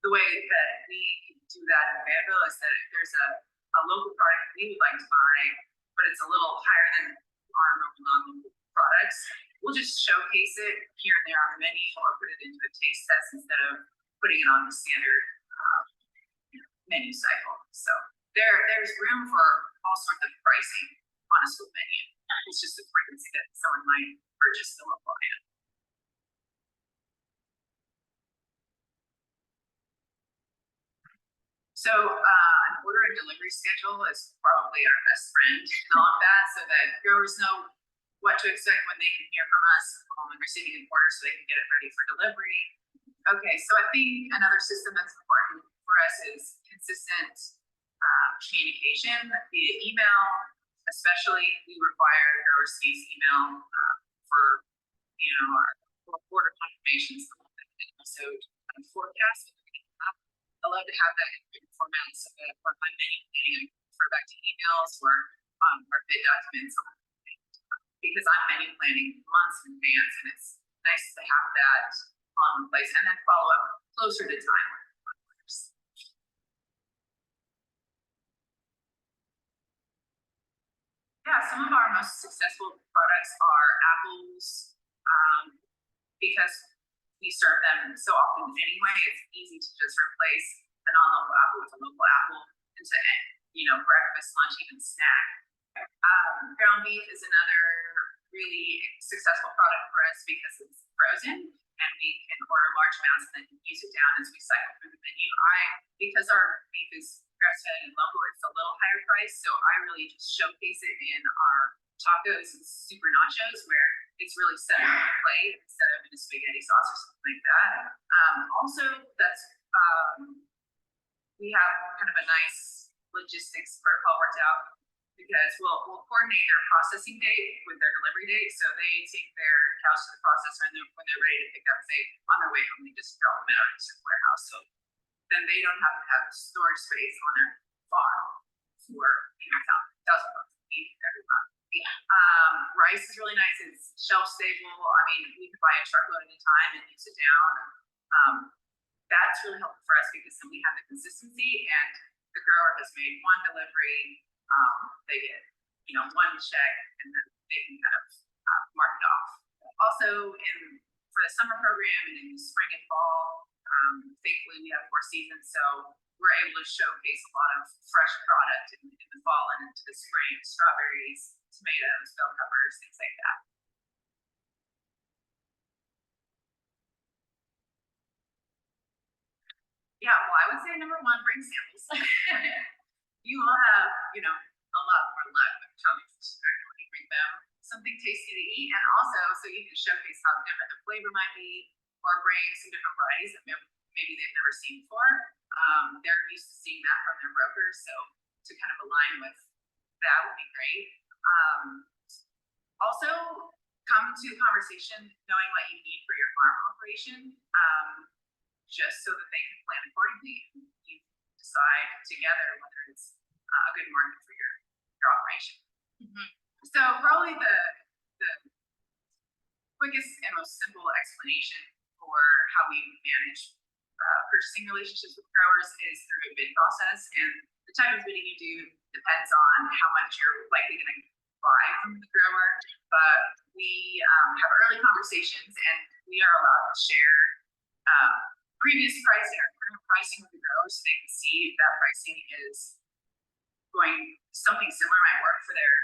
the way that we do that in Fayetteville is that if there's a local product we would like to buy, but it's a little higher than our non-local products, we'll just showcase it here and there on the menu or put it into a taste test instead of putting it on the standard menu cycle. So there's room for all sorts of pricing on a school menu. It's just the frequency that someone might purchase the local item. So an order and delivery schedule is probably our best friend in all of that, so that growers know what to expect when they can hear from us on receiving an order so they can get it ready for delivery. Okay, so I think another system that's important for us is consistent communication via email. Especially, we require growers to use email for, you know, our order confirmations and also forecasts. I love to have that in format so that for my menu planning, I can refer back to emails or our bid documents, because I'm menu planning months in advance, and it's nice to have that all in one place, and then follow up closer to time. Yeah, some of our most successful products are apples, because we serve them so often anyway. It's easy to just replace a non-local apple with a local apple into, breakfast, lunch, even snack. Ground beef is another really successful product for us because it's frozen and we can order large amounts and then use it down as we cycle through the menu. Because our beef is grass-fed and local, it's a little higher price, so I really just showcase it in our tacos and super nachos where it's really set on the plate instead of in a spaghetti sauce or something like that. Also, we have kind of a nice logistics protocol worked out because we'll coordinate their processing date with their delivery date. So they take their cows to the processor, and then when they're ready to pick up, on their way home, they just drop them at our district warehouse. So then they don't have to have storage space on their farm for thousands of beef every month. Rice is really nice. It's shelf stable. I mean, we can buy a truckload at a time and use it down. That's really helpful for us because then we have the consistency, and the grower has made one delivery. They get, one check, and then they can kind of mark it off. Also, for the summer program and in the spring and fall, thankfully we have 4 seasons, so we're able to showcase a lot of fresh product in the fall and into the spring: strawberries, tomatoes, bell peppers, things like that. Yeah, well, I would say number 1, bring samples. You will have, a lot more luck with jellyfish when you bring them something tasty to eat, and also so you can showcase how different the flavor might be, or bring some different varieties that maybe they've never seen before. They're used to seeing that from their brokers, so to kind of align with that would be great. Also, come to the conversation knowing what you need for your farm operation, just so that they can plan accordingly. You decide together whether it's a good market for your operation. Mm-hmm. So probably the quickest and most simple explanation for how we manage purchasing relationships with growers is through a bid process, and the type of bidding you do depends on how much you're likely going to buy from the grower. But we have early conversations, and we are allowed to share previous pricing or current pricing with the growers, so they can see if that pricing is something similar might work for their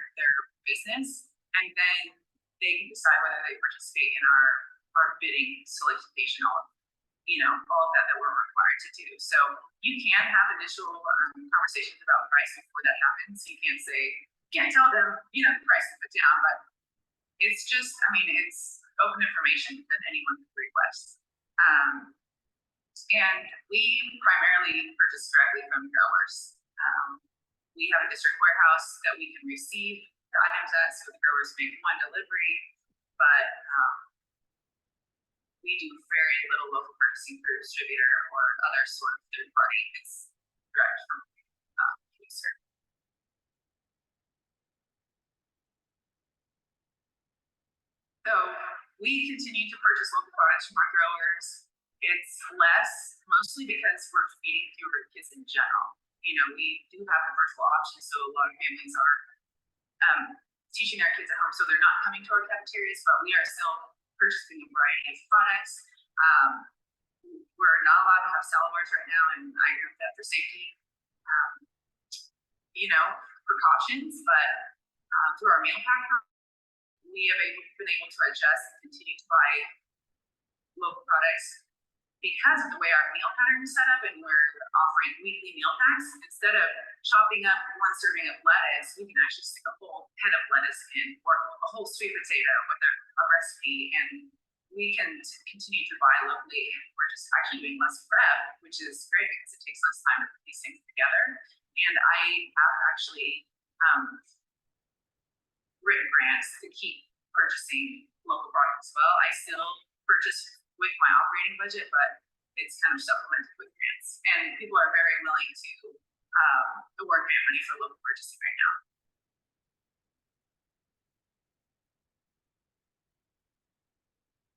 business, and then they can decide whether they participate in our bidding solicitation, all of that we're required to do. So you can have initial conversations about price before that happens. You can't tell them, the price is put down, but it's just, it's open information that anyone can request. And we primarily purchase directly from growers. We have a district warehouse that we can receive the items at, so the growers make one delivery, but we do very little local purchasing through a distributor or other sort of third party. It's direct from producer. So we continue to purchase local products from our growers. It's less, mostly because we're feeding fewer kids in general. We do have a virtual option, so a lot of families are teaching their kids at home, so they're not coming to our cafeterias, but we are still purchasing a variety of products. We're not allowed to have salad bars right now, and I agree with that for safety, precautions, but through our meal pack, we have been able to adjust and continue to buy local products because of the way our meal pattern is set up, and we're offering weekly meal packs. Instead of chopping up one serving of lettuce, we can actually stick a whole head of lettuce in, or a whole sweet potato with a recipe, and we can continue to buy locally. We're just actually doing less prep, which is great because it takes less time to put these things together. And I have actually written grants to keep purchasing local products as well. I still purchase with my operating budget, but it's kind of supplemented with grants. And people are very willing to award grant money for local purchasing right now.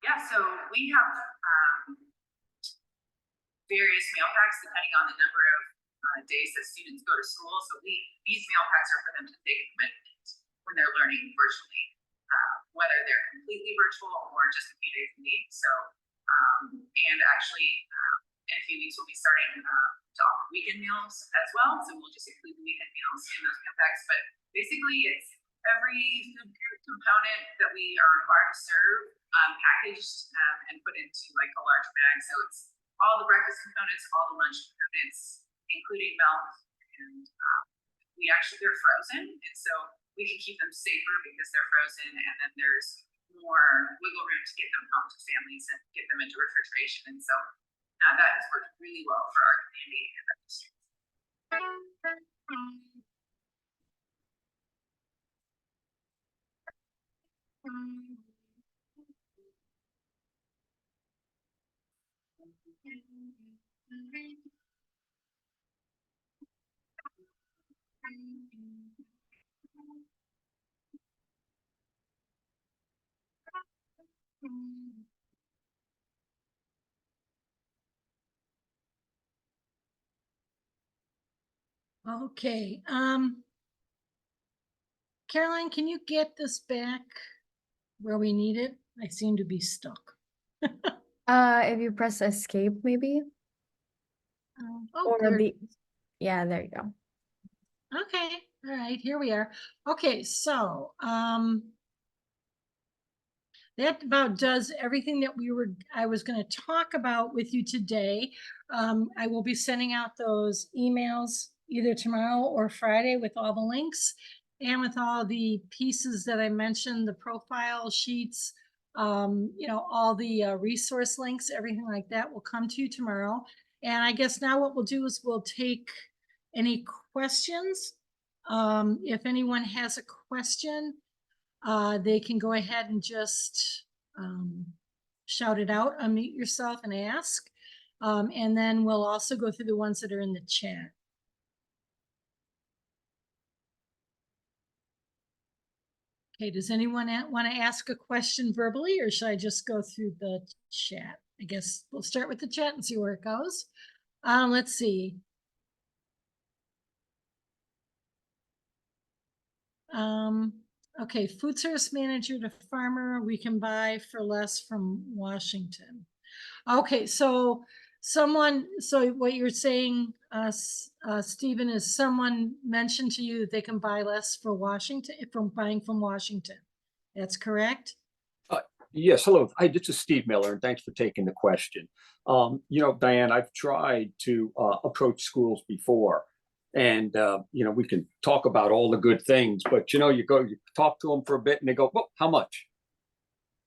Yeah, so we have various meal packs depending on the number of days that students go to school. So these meal packs are for them to take a commitment when they're learning virtually, whether they're completely virtual or just a few days a week. So, and actually, in a few weeks, we'll be starting to offer weekend meals as well. So we'll just include the weekend meals in those meal packs. But basically, it's every food group component that we are required to serve packaged and put into like a large bag. So it's all the breakfast components, all the lunch components, including milk, and they're frozen, and so we can keep them safer because they're frozen, and then there's more wiggle room to get them home to families and get them into refrigeration, and so that has worked really well for our community and our district. Okay, Caroline, can you get this back where we need it? I seem to be stuck. If you press escape, maybe, Oh, or there. the, yeah, there you go. Okay, all right, here we are. Okay, so that about does everything that I was going to talk about with you today. I will be sending out those emails either tomorrow or Friday with all the links and with all the pieces that I mentioned, the profile sheets, you know, all the resource links, everything like that will come to you tomorrow. And I guess now what we'll do is we'll take any questions. If anyone has a question, they can go ahead and just shout it out, unmute yourself and ask. And then we'll also go through the ones that are in the chat. Okay, does anyone want to ask a question verbally, or should I just go through the chat? I guess we'll start with the chat and see where it goes. Let's see. Okay, food service manager to farmer, we can buy for less from Washington. Okay, so what you're saying, Stephen, is someone mentioned to you that they can buy less for Washington, from buying from Washington. That's correct? Yes, hello. Hi, this is Steve Miller, and thanks for taking the question. You know, Diane, I've tried to approach schools before, and you know, we can talk about all the good things, but you know, you talk to them for a bit, and they go, "Well, how much?"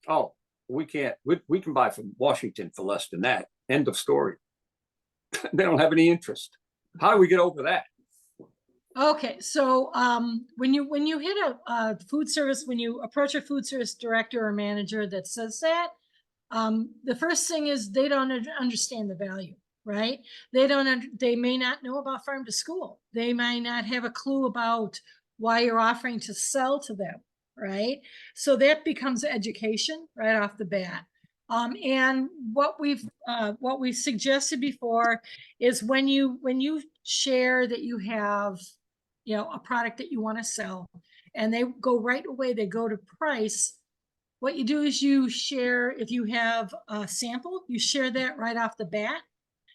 "Oh, we can't. We can buy from Washington for less than that." End of story. They don't have any interest. How do we get over that? Okay, so when you hit a food service, when you approach a food service director or manager that says that, the first thing is they don't understand the value, right? They may not know about farm to school. They might not have a clue about why you're offering to sell to them, right? So that becomes education right off the bat. And what we've suggested before is when you share that you have, you know, a product that you want to sell, and they go right away, they go to price. What you do is you share, if you have a sample, you share that right off the bat.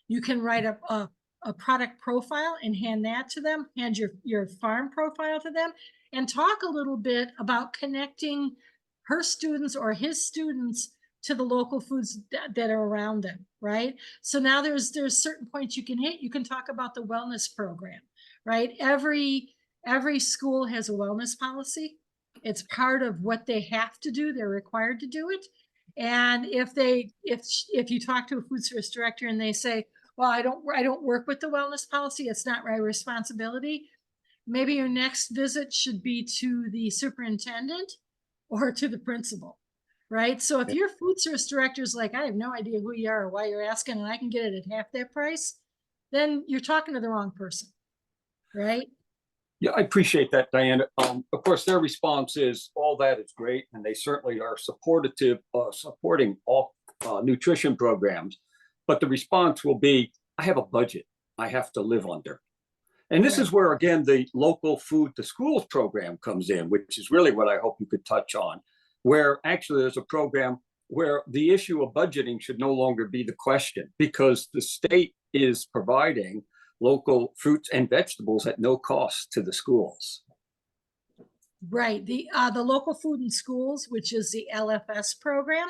You can write a product profile and hand that to them, hand your farm profile to them, and talk a little bit about connecting her students or his students to the local foods that are around them, right? So now there's certain points you can hit. You can talk about the wellness program, right? Every school has a wellness policy. It's part of what they have to do. They're required to do it. And if you talk to a food service director and they say, "Well, I don't work with the wellness policy, it's not my responsibility," maybe your next visit should be to the superintendent or to the principal, right? So if your food service director is like, "I have no idea who you are or why you're asking, and I can get it at half that price," then you're talking to the wrong person, right? Yeah, I appreciate that, Diane. Of course, their response is all that is great, and they certainly are supporting all nutrition programs. But the response will be, I have a budget I have to live under. And this is where, again, the local food to schools program comes in, which is really what I hope you could touch on, where actually there's a program where the issue of budgeting should no longer be the question, because the state is providing local fruits and vegetables at no cost to the schools. Right, the local food in schools, which is the LFS program,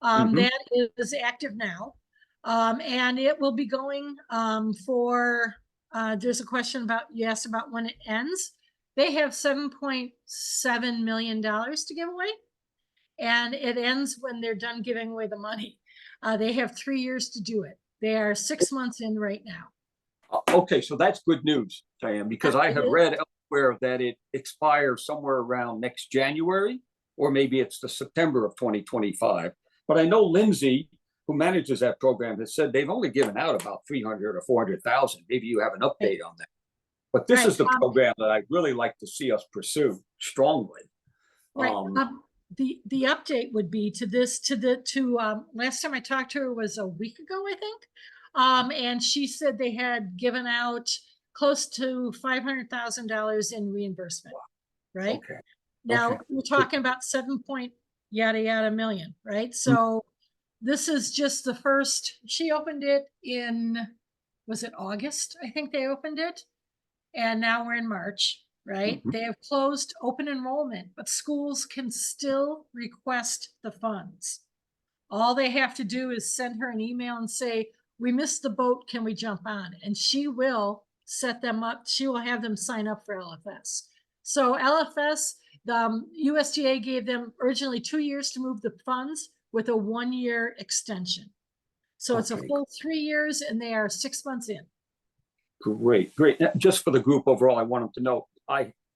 Mhm. that is active now. And it will be going for, there's a question about, you asked about when it ends. They have $7.7 million to give away. And it ends when they're done giving away the money. They have 3 years to do it. They are 6 months in right now. Okay, so that's good news, Diane, because I It have is. read elsewhere that it expires somewhere around next January, or maybe it's the September of 2025. But I know Lindsay, who manages that program, has said they've only given out about 300 or 400,000. Maybe you have an update on that. But this is the Right, program that I'd really like to see us pursue strongly. Right, Um, the update would be to last time I talked to her was a week ago, I think. And she said they had given out close to $500,000 in reimbursement, right? Okay. Now, Okay. we're talking about 7 point yada yada million, right? So this is just the first, she opened it in, was it August? I think they opened it. And now we're in March, right? Mhm. They have closed open enrollment, but schools can still request the funds. All they have to do is send her an email and say, we missed the boat, can we jump on? And she will set them up. She will have them sign up for LFS. So LFS, the USDA gave them originally 2 years to move the funds with a 1-year extension. So it's a Okay. full 3 years and they are 6 months in. Great, great. Just for the group overall, I want them to know,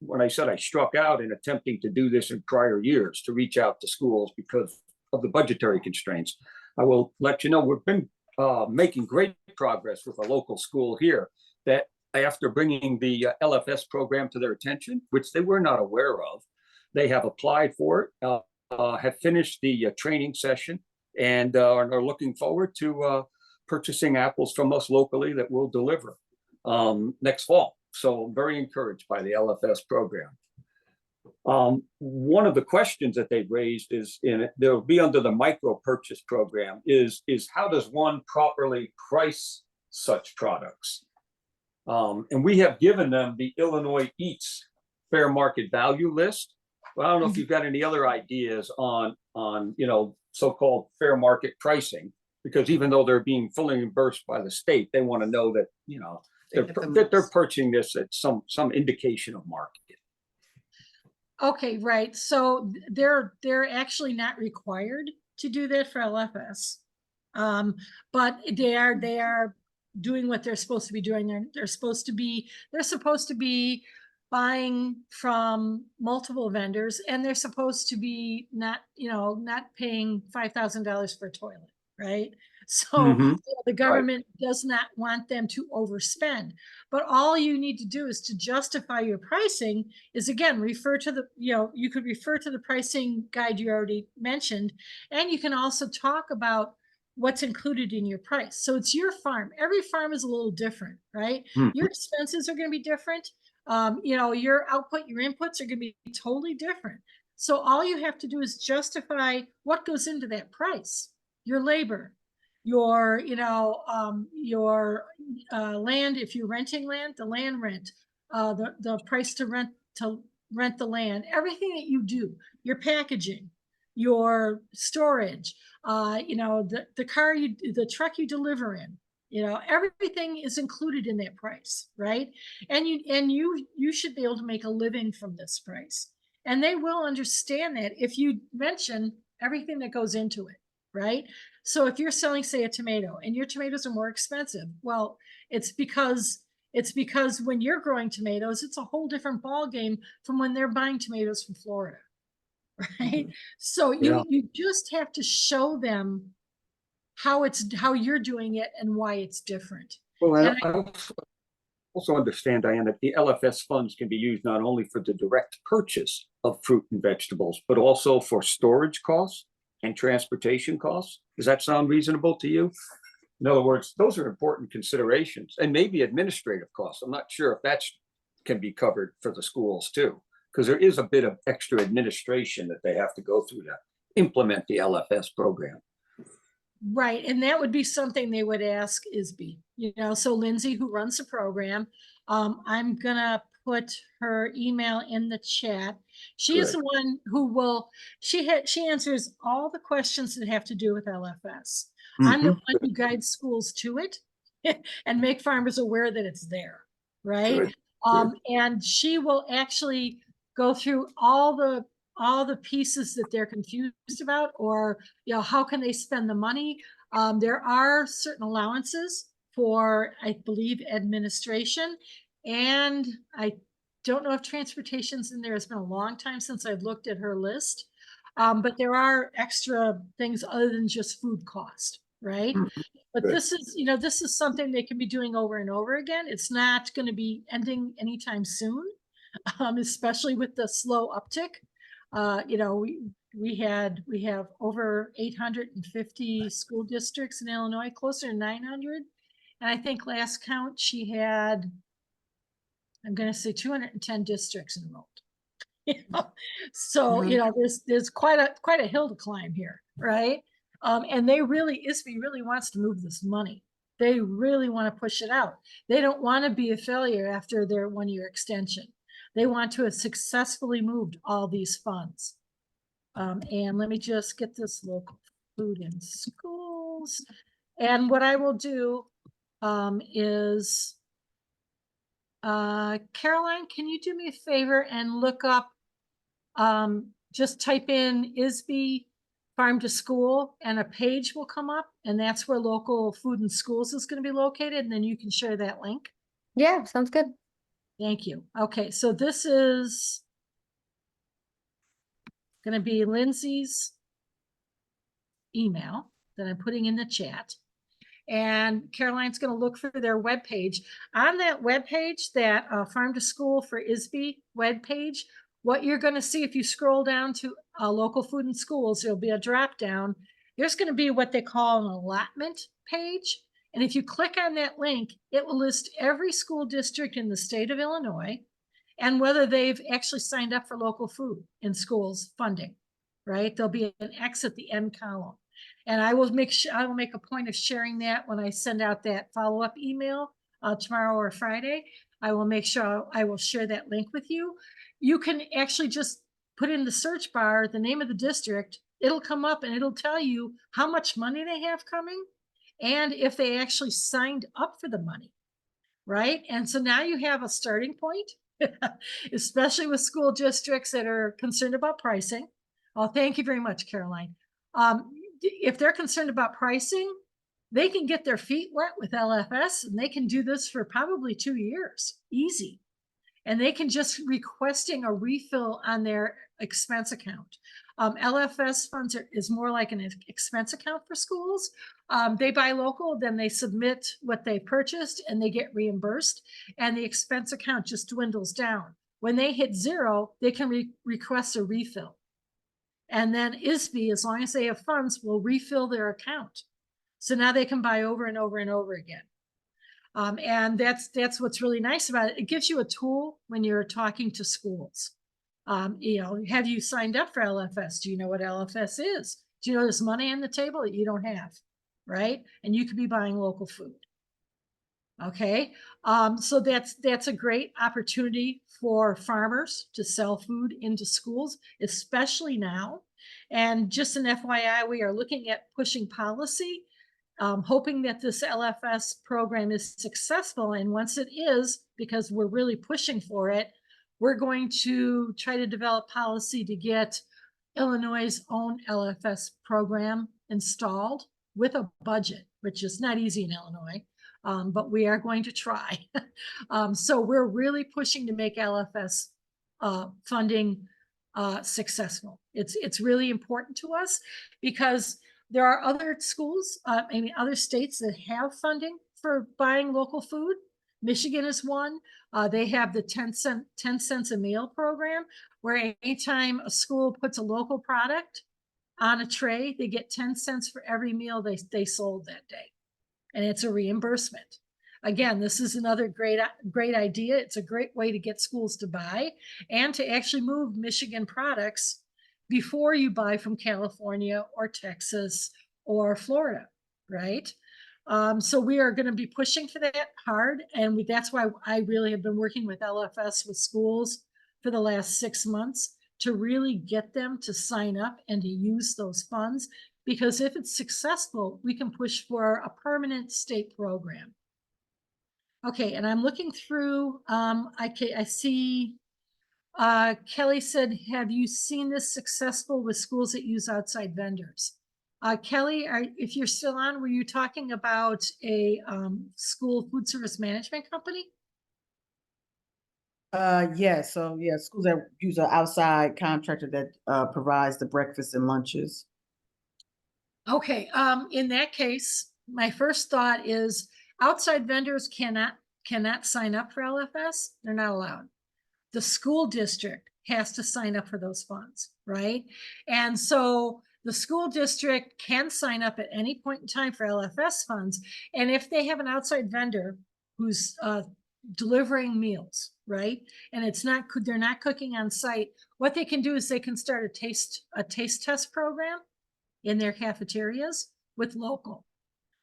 when I said I struck out in attempting to do this in prior years to reach out to schools because of the budgetary constraints, I will let you know we've been making great progress with a local school here that after bringing the LFS program to their attention, which they were not aware of, they have applied for it, have finished the training session, and are looking forward to purchasing apples from us locally that we'll deliver next fall. So I'm very encouraged by the LFS program. One of the questions that they've raised is, they'll be under the micro purchase program, is how does one properly price such products? And we have given them the Illinois Eats fair market value list. Well, I don't know if you've got any other ideas on so-called fair market pricing, because even though they're being fully reimbursed by the state, they want to know that, that they're purchasing this at some indication of market. Okay, right. So they're actually not required to do that for LFS. But they are doing what they're supposed to be doing. They're supposed to be buying from multiple vendors, and they're supposed to be not paying $5,000 for a toilet, right? So the government does not want them to overspend. But all you need to do is to justify your pricing is, again, refer to the, you could refer to the pricing guide you already mentioned, and you can also talk about what's included in your price. So it's your farm. Every farm is a little different, right? Your expenses are going to be different. Your output, your inputs are going to be totally different. So all you have to do is justify what goes into that price, your labor, your land, if you're renting land, the land rent, the price to rent the land, everything that you do, your packaging, your storage, the truck you deliver in, everything is included in that price, right? And you should be able to make a living from this price. And they will understand that if you mention everything that goes into it, right? So if you're selling, say, a tomato and your tomatoes are more expensive, well, it's because when you're growing tomatoes, it's a whole different ball game from when they're buying tomatoes from Florida, right? So you just have to show them how you're doing it and why it's different. Well, I also understand, Diane, that the LFS funds can be used not only for the direct purchase of fruit and vegetables, but also for storage costs and transportation costs. Does that sound reasonable to you? In other words, those are important considerations and maybe administrative costs. I'm not sure if that's can be covered for the schools too, because there is a bit of extra administration that they have to go through to implement the LFS program. Right, and that would be something they would ask ISB, so Lindsay, who runs the program, I'm gonna put her email in the chat. She is Good. the one who will, she answers all the questions that have to do with LFS. I'm the Mhm. one who guides schools to it and make farmers aware that it's there, right? Good, good. And she will actually go through all the pieces that they're confused about, or how can they spend the money. There are certain allowances for, I believe, administration, and I don't know if transportation's in there. It's been a long time since I've looked at her list, but there are extra things other than just food cost, right? But Good. this is, this is something they can be doing over and over again. It's not going to be ending anytime soon, especially with the slow uptick. We have over 850 school districts in Illinois, closer to 900. And I think last count she had, I'm going to say 210 districts enrolled. So, there's quite a hill to climb here, right? And ISB really wants to move this money. They really want to push it out. They don't want to be a failure after their 1-year extension. They want to have successfully moved all these funds. And let me just get this local food in schools. And what I will do is, Caroline, can you do me a favor and look up, just type in ISB Farm to School and a page will come up, and that's where local food and schools is going to be located. And then you can share that link. Yeah, sounds good. Thank you. Okay, so this is going to be Lindsay's email that I'm putting in the chat. And Caroline's going to look for their webpage. On that webpage, that Farm to School for ISB webpage, what you're going to see if you scroll down to local food and schools, there'll be a drop down. There's going to be what they call an allotment page. And if you click on that link, it will list every school district in the state of Illinois and whether they've actually signed up for local food in schools funding, right? There'll be an X at the end column. And I will make a point of sharing that when I send out that follow-up email tomorrow or Friday. I will make sure I will share that link with you. You can actually just put in the search bar the name of the district. It'll come up and it'll tell you how much money they have coming and if they actually signed up for the money, right? And so now you have a starting point, especially with school districts that are concerned about pricing. Oh, thank you very much, Caroline. If they're concerned about pricing, they can get their feet wet with LFS and they can do this for probably 2 years, easy. And they can just requesting a refill on their expense account. LFS funds is more like an expense account for schools. They buy local, then they submit what they purchased and they get reimbursed, and the expense account just dwindles down. When they hit zero, they can request a refill. And then ISB, as long as they have funds, will refill their account. So now they can buy over and over and over again. And that's what's really nice about it. It gives you a tool when you're talking to schools. Have you signed up for LFS? Do you know what LFS is? Do you know there's money on the table that you don't have, right? And you could be buying local food. Okay, so that's a great opportunity for farmers to sell food into schools, especially now. And just an FYI, we are looking at pushing policy, hoping that this LFS program is successful. And once it is, because we're really pushing for it, we're going to try to develop policy to get Illinois' own LFS program installed with a budget, which is not easy in Illinois. But we are going to try. So we're really pushing to make LFS funding successful. It's really important to us because there are other schools, other states that have funding for buying local food. Michigan is one. They have the 10 cents a meal program, where anytime a school puts a local product on a tray, they get 10 cents for every meal they sold that day. and it's a reimbursement. Again, this is another great idea. It's a great way to get schools to buy and to actually move Michigan products before you buy from California or Texas or Florida, right? So we are going to be pushing for that hard, and that's why I really have been working with LFS with schools for the last 6 months to really get them to sign up and to use those funds, because if it's successful, we can push for a permanent state program. Okay, and I'm looking through, I see Kelly said, have you seen this successful with schools that use outside vendors? Kelly, if you're still on, were you talking about a school food service management company? Yes, so yeah, schools that use an outside contractor that provides the breakfast and lunches. Okay, in that case, my first thought is outside vendors cannot sign up for LFS. They're not allowed. The school district has to sign up for those funds, right? And so the school district can sign up at any point in time for LFS funds. And if they have an outside vendor who's delivering meals, right? And they're not cooking on site, what they can do is they can start a taste test program in their cafeterias with local.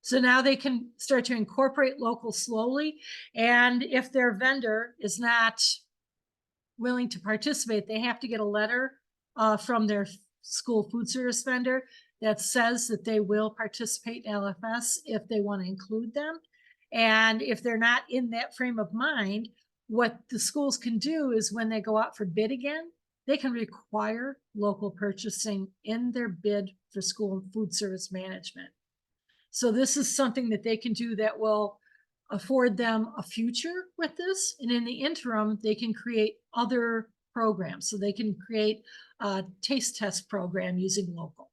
So now they can start to incorporate local slowly. And if their vendor is not willing to participate, they have to get a letter from their school food service vendor that says that they will participate in LFS if they want to include them. And if they're not in that frame of mind, what the schools can do is when they go out for bid again, they can require local purchasing in their bid for school food service management. So this is something that they can do that will afford them a future with this. And in the interim, they can create other programs. So they can create a taste test program using local,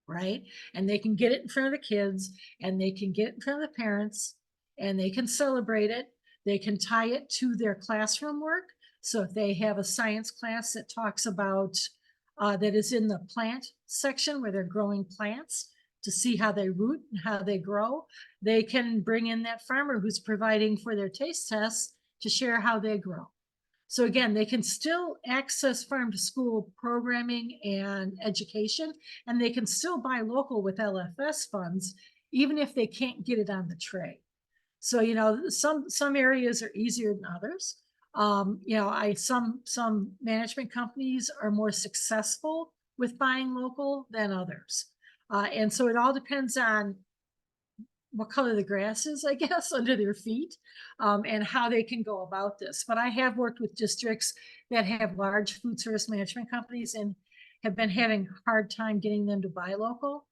right? And they can get it in front of the kids, and they can get it in front of the parents, and they can celebrate it. They can tie it to their classroom work. So if they have a science class that talks about, that is in the plant section where they're growing plants to see how they root and how they grow, they can bring in that farmer who's providing for their taste tests to share how they grow. So again, they can still access farm to school programming and education, and they can still buy local with LFS funds, even if they can't get it on the tray. So, you know, some areas are easier than others. You know, some management companies are more successful with buying local than others. And so it all depends on what color the grass is, I guess, under their feet, and how they can go about this. But I have worked with districts that have large food service management companies and have been having a hard time getting them to buy local.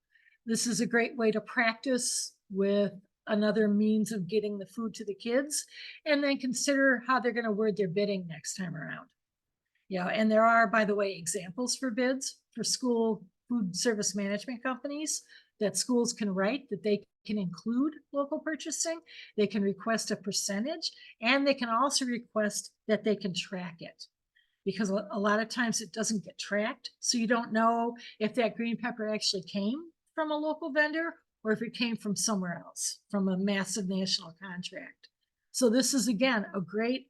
This is a great way to practice with another means of getting the food to the kids, and then consider how they're going to word their bidding next time around. Yeah, and there are, by the way, examples for bids for school food service management companies that schools can write, that they can include local purchasing. They can request a percentage, and they can also request that they can track it, because a lot of times it doesn't get tracked. So you don't know if that green pepper actually came from a local vendor or if it came from somewhere else, from a massive national contract. So this is, again, a great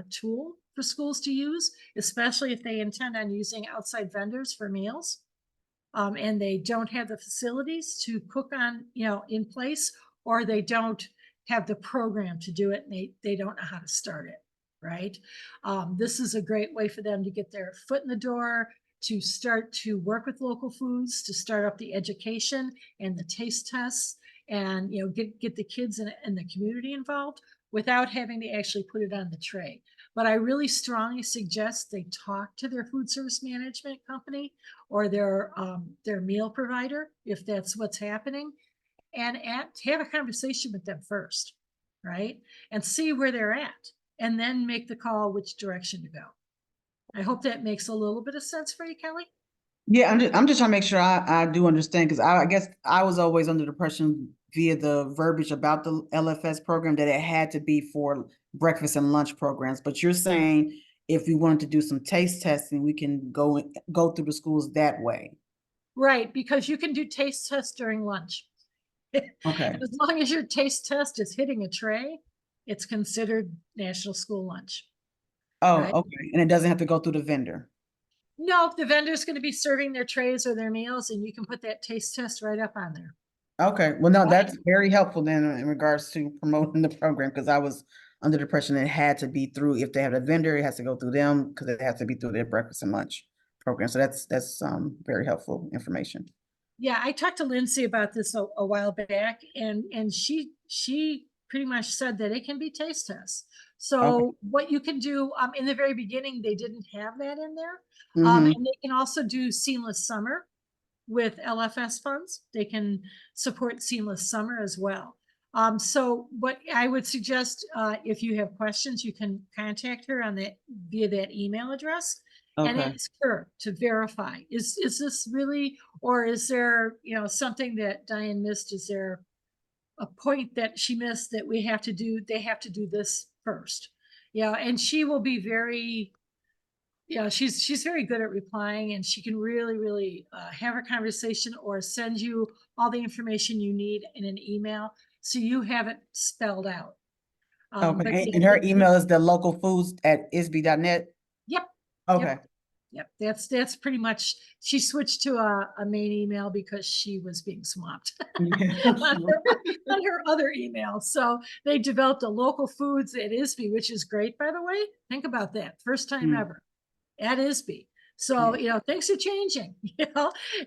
tool for schools to use, especially if they intend on using outside vendors for meals. And they don't have the facilities to cook on, you know, in place, or they don't have the program to do it, and they don't know how to start it, right? This is a great way for them to get their foot in the door, to start to work with local foods, to start up the education and the taste tests, and, you know, get the kids and the community involved without having to actually put it on the tray. But I really strongly suggest they talk to their food service management company or their meal provider, if that's what's happening, and have a conversation with them first, right? And see where they're at, and then make the call which direction to go. I hope that makes a little bit of sense for you, Kelly. Yeah, I'm just trying to make sure I do understand, because I guess I was always under the impression via the verbiage about the LFS program that it had to be for breakfast and lunch programs. But you're saying if we wanted to do some taste testing, we can go through the schools that way. Right, because you can do taste tests during lunch. Okay. As long as your taste test is hitting a tray, it's considered National School Lunch. Oh, Right. okay. And it doesn't have to go through the vendor. No, the vendor's going to be serving their trays or their meals, and you can put that taste test right up on there. Okay, well, no, Right. that's very helpful then in regards to promoting the program, because I was under the impression it had to be through, if they have a vendor, it has to go through them, because it has to be through their breakfast and lunch program. So that's very helpful information. Yeah, I talked to Lindsay about this a while back, and she pretty much said that it can be taste tests. So what you can do, in the very beginning, they didn't have that in there. Mhm. And they can also do Seamless Summer with LFS funds. They can support Seamless Summer as well. So what I would suggest, if you have questions, you can contact her on that via that email address and Okay, ask her to verify, is this really, or is there, something that Diane missed? Is there a point that she missed that they have to do this first? Yeah, and she will be very, she's very good at replying, and she can really have a conversation or send you all the information you need in an email, so you have it spelled out. But okay. yeah, And her email is the localfoods@isb.net? Yep. Okay. Yep, that's pretty much, she switched to a main email because she was being swamped Yeah. on her other email. So they developed a local foods at ISB, which is great, by the way. Think about that. First time Mm. ever at ISB. So, things are changing,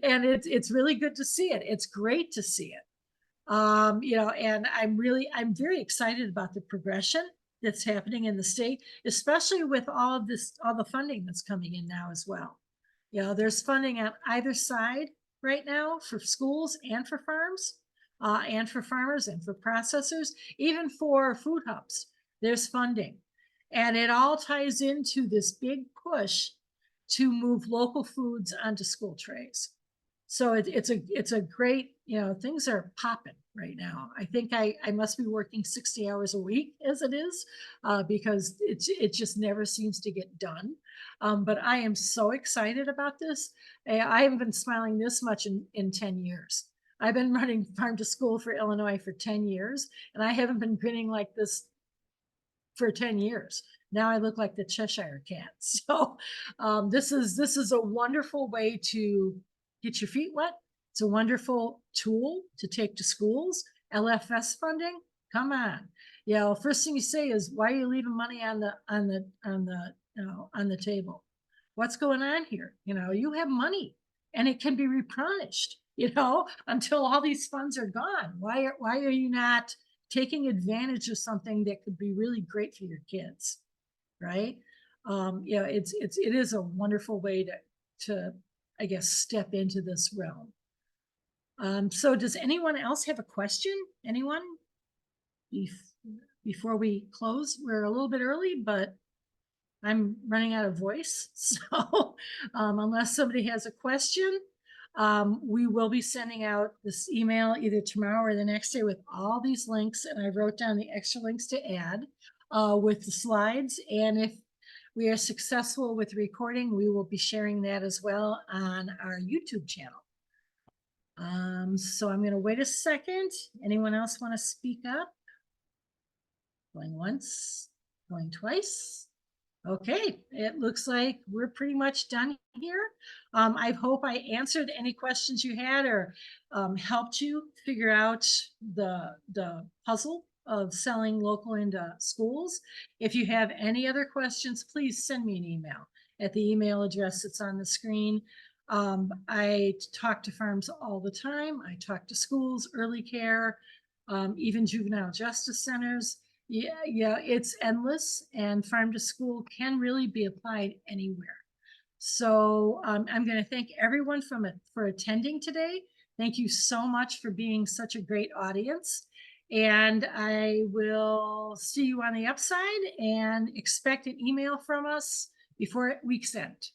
and it's really good to see it. It's great to see it. And I'm very excited about the progression that's happening in the state, especially with all the funding that's coming in now as well. There's funding on either side right now for schools and for farms, and for farmers and for processors, even for food hubs. There's funding, and it all ties into this big push to move local foods onto school trays. So it's a great, things are popping right now. I think I must be working 60 hours a week as it is, because it just never seems to get done. But I am so excited about this. I haven't been smiling this much in 10 years. I've been running Farm to School for Illinois for 10 years, and I haven't been grinning like this for 10 years. Now I look like the Cheshire Cat. So this is a wonderful way to get your feet wet. It's a wonderful tool to take to schools. LFS funding, come on. First thing you say is, why are you leaving money on the table? What's going on here? You have money and it can be replenished, until all these funds are gone. Why are you not taking advantage of something that could be really great for your kids? Right? It is a wonderful way to I guess step into this realm. So does anyone else have a question? Anyone? Before we close, we're a little bit early, but I'm running out of voice. So unless somebody has a question, we will be sending out this email either tomorrow or the next day with all these links. And I wrote down the extra links to add with the slides. And if we are successful with recording, we will be sharing that as well on our YouTube channel. So I'm going to wait a second. Anyone else want to speak up? Going once, going twice. Okay, it looks like we're pretty much done here. I hope I answered any questions you had, or helped you figure out the puzzle of selling local into schools. If you have any other questions, please send me an email at the email address that's on the screen. I talk to farms all the time. I talk to schools, early care, even juvenile justice centers. Yeah, it's endless, and Farm to School can really be applied anywhere. So I'm going to thank everyone for attending today. Thank you so much for being such a great audience. And I will see you on the upside, and expect an email from us before week's end.